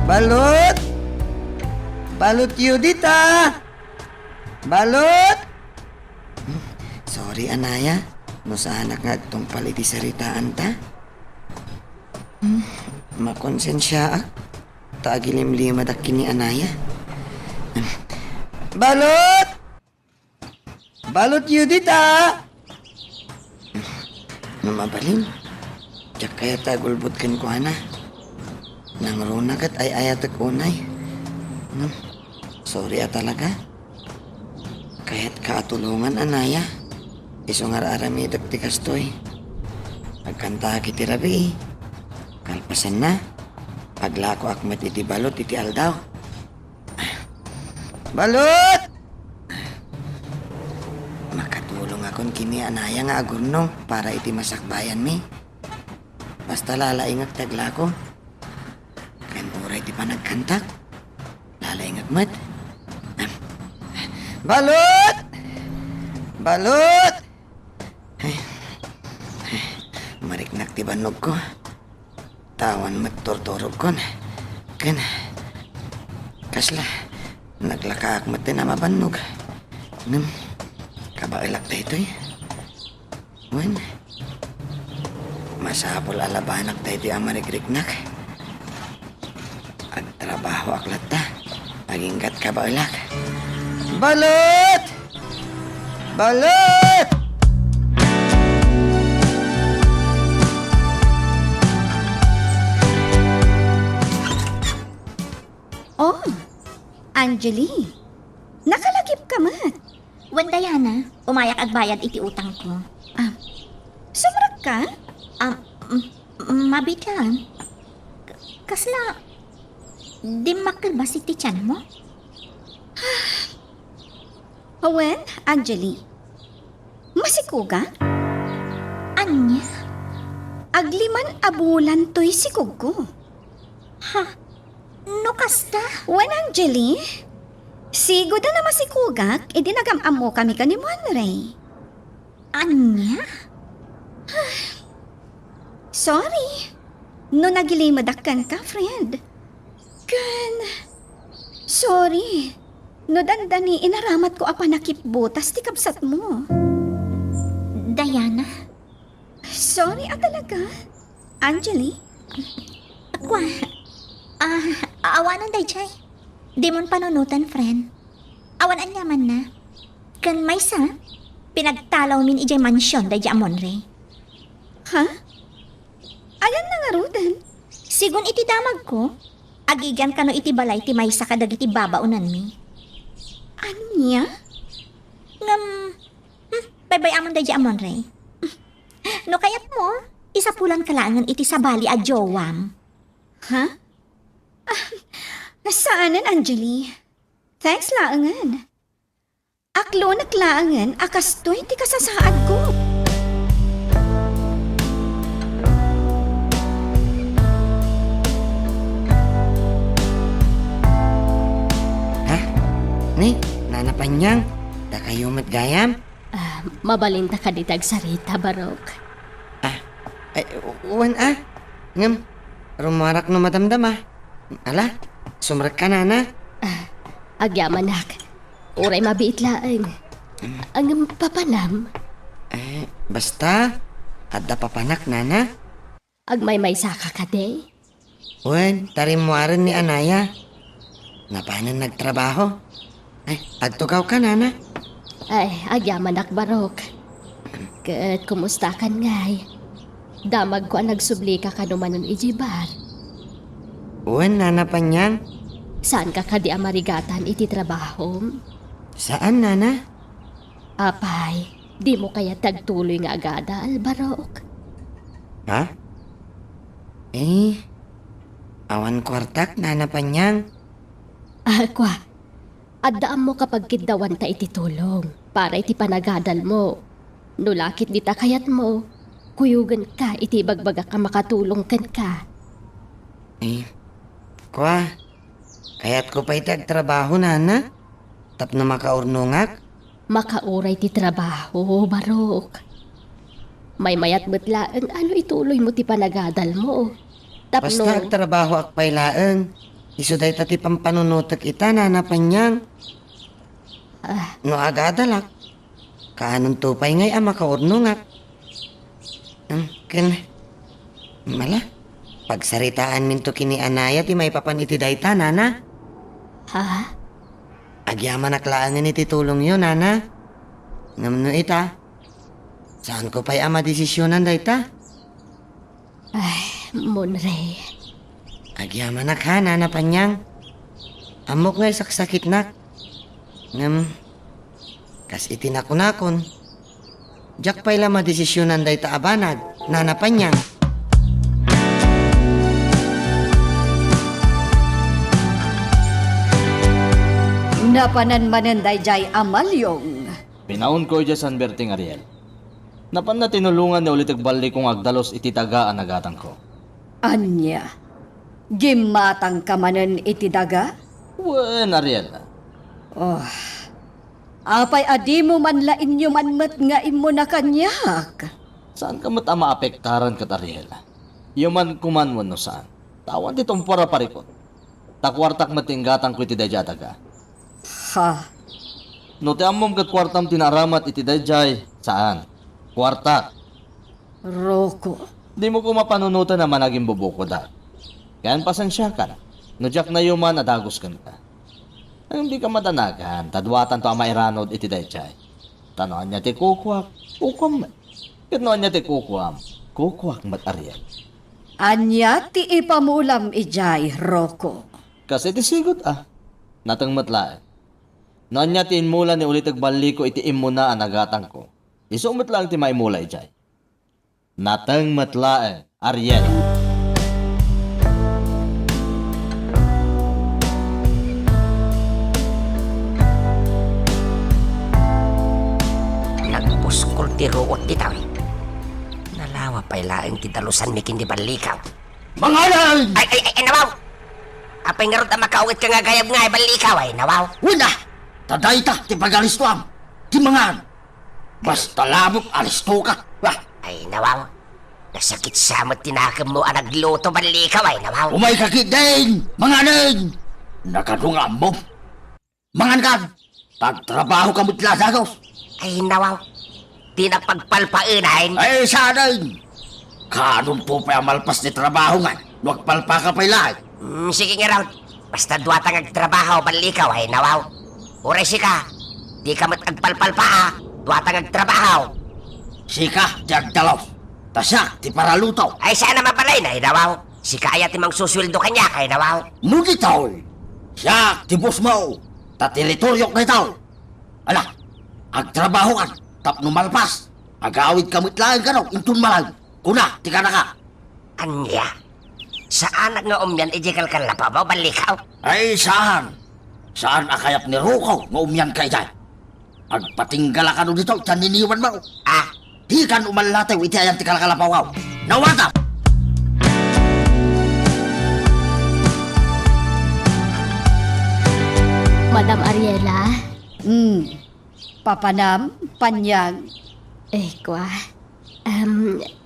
Balot! Balot Yudita! Balot! Sorry, Anaya. No sa anak nga tungpal iti saritaan ta. Makonsensya ak. Tagilim-limad ak kini Anaya. Balot! Balot Yudita! Mabalim. Diyak kaya tagulbutkan ko, Ana. Nang runagat ay ayatak unay. Sorry talaga. Kaya't kaatulungan, Anaya. Iso nga aramidak ti kastoy. Pagkanta kiti rabi. Kalpasan na. Paglako akmat iti balot iti aldaw. Balot! Makatulong akong kini Anaya nga agurnong para iti masakbayan mi. Basta lalaingak taglako. Kan oray ti panagkantak. Lalaingak mat. Balot! Balot! Mariknak ti banog ko. Tawan mat tortorog kon. Kan. Kasla. Naglakaak mat din na mabanog. Kabailak tayo ito eh. Wen. Masapol alabanak tayo di amarigrignak. Agtrabaho aklat ta. Aginggat kabailak. Balot! Balot! Oh, Angeli. Nakalagip ka mat. Wan, Diana, umayak agbayad iti utang ko. Sumrag ka? Mabit lang. Kasla, di makal ba si Tichan mo? Wen, Angeli. Masikuga? Anya? Agliman abulan to'y sikog ko. No kasta? Wen, Angeli. Sigo na masikugak, idinagam mo kami ka ni Monray. Anya? Sorry. No nagilimadakan ka, friend. Sorry. No dandani inaramat ko apa nakipbutas ti kabsat mo. Diana? Sorry talaga. Angeli? Kwa? Awanan day, Chay. Di mon panunutan, friend. Awan anyaman na. Kan may sa, pinagtalaw min ijay mansyon day amon re. Ha? Ayan na nga rudan. Sigun iti damag ko, agigan kano iti balay ti may sa kadag iti babaunan mi. Anya? Ngam, bye amon day amon re. No kayat mo, isa pulan kalangan iti sabali a jowam. Ha? Saanan, Angeli? Thanks laangan. Aklo naglaangan, akastoy ti kasasaad ko. Ni, nanapanyang, da kayo matgayam? Mabalinta ka ditag sarita, Barok. Ay, uwan ngam, rumarak no madamdam Ala, sumrak ka na. Agyamanak. Uray mabiit laang. Ang papanam. Basta, adda papanak nana. Agmay-may saka ka, day. Uwan, tarimwaran ni Anaya. Napanan nagtrabaho. Ay, agtugaw ka nana. Ay, agyamanak, Barok. Kat kumusta kan ngay? Damag ko ang nagsubli ka kanumanon ijibar. Uwan, nanapanyang. Saan ka kadi amarigatan iti trabaho? Saan, nana? Apay, di mo kaya tagtuloy nga agada, Barok. Ha? Awan kwartak, nanapanyang. Kwa, addaan mo kapag kidawan ta iti tulong para iti panagadal mo. Nulakit di ta kayat mo, kuyugan ka iti bagbaga ka makatulong kan ka. Kwa, kaya't ko pa itag trabaho, nana. Tap na makaurnungak. Makauray ti trabaho, Barok. May mayat betlaang ano ituloy mo ti panagadal mo. Tapno, Basta agtrabaho akpay laeng. Isuday tati pampanunutak ita, nanapanyang. No agadalak. Kaanong tupay ngay makaurnungak. Mala. Pagsaritaan minto kini Anaya ti may papan iti dayta, nana. ha? Agyaman naklaangan iti tulong yun, nana. Ngamno ita. Saan ko pa'y desisyonan dayta? Monre. Agyaman nak ha, nana panyang. Amok ngay saksakit nak. Kas itinakon-akon. Diyak pa'y lama desisyonan dayta abanag, nana panyang. Napanan manenday jay amalyong. Pinaon ko dyan San Berting Ariel. Napan na tinulungan ni ulit bali kong agdalos iti taga anagatan ko. Anya, gimatang ka manen iti daga? Wen, Ariel. Apay adi mo man lain nyo manmet nga imo na kanyak. Saan ka mat maapektaran kat Ariel? Yuman kuman mo no saan. Tawan ditong para parikot. Takwartak matinggatan ko iti dadya taga. Ha, No ti amom kat kwartam tinaramat iti dayjay. Saan? Kwartak. Roko. Di mo ko mapanunutan na managing bubuko da. Kayan pasensya ka na. No jak na yuman adagos kan ka. Ang di ka matanagan, tadwatan to ang mairanod iti dayjay. Tanoan niya ti kukwak, kukwam mat. Kanoan niya ti kukwam, kukwak mat Ariel. Anya ti ipamulam ijay, Roko. Kasi ti sigot natang matlaan. Noan niya ti inmula ni ulit agbali ko iti imo na anagatan ko. Isumot lang ti maimula ijay. Natang matlaan, Ariel. tiruot ditaw eh. Nalawa pa ilaang titalusan mikin di balikaw. Mga alay! Ay, nawaw! Apay nga ron na makauwit ka nga gayab nga balikaw ay, nawaw. Wala! Taday ta, ti pag-alistuam. Ti mangan. Basta lamok, alisto ka. Wah, Ay, nawaw. Nasakit samot tinakam mo ang nagluto balikaw ay, nawaw. umay kakit din! Mga alay! Nakadungam mo. Mangan ka! Pagtrabaho ka mo't lasagos. Ay, nawaw. Di na pagpalpainahin. Ay, sanay! Kanon po pa ang malpas ni trabaho nga. Huwag palpa ka pa ilahay. Sige nga raw. Basta duwatang agtrabaho balikaw ay, nawaw. Uray si ka. Di ka mat agpalpalpa ah. Duwatang agtrabaho. Sika, jagdalaw. Tasya, ti paraluto. Ay, sana mabalay na, nawaw. Si kaya timang susweldo kanya kay, nawaw. Nugitaw. Siya, ti boss mo. Ta teritoryok na itaw. Ala, agtrabaho ka. Tapno malpas. Agawid ka mutlaan ka no. Intun malag. Kuna, tika na ka. Anya? Saan nga umyan ijikal ka lapabaw balikaw? Ay, saan? Saan akayap ni Rukaw nga umyan kay dyan? Agpatinggala ka no dito, tiyan niniwan mo. Ah, Di kan umalataw, iti ayan tikal kalapawaw. Nawata! Madam Ariela, Papanam, Panyag. kwa.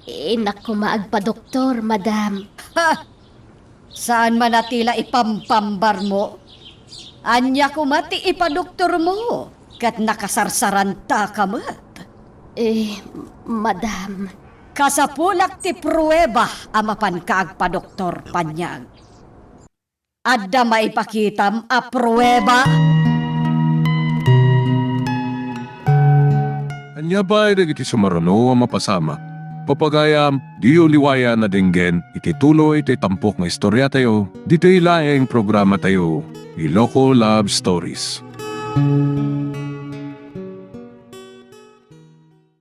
Inak ko maagpa-doktor, madam. Ha! Saan manatila ipampambar mo? Anya kumati ipadoktor mo. Kat nakasarsaran ta kamat. Madam. Kasapulak ti pruweba amapan kaagpadoktor Panyag. Adda maipakitam a pruweba. Anya ba ay iti sumarano ang mapasama? Papagayam, di uliwaya na dinggen, iti tuloy iti tampok nga istorya tayo, dito ilaing programa tayo, Iloko Love Stories.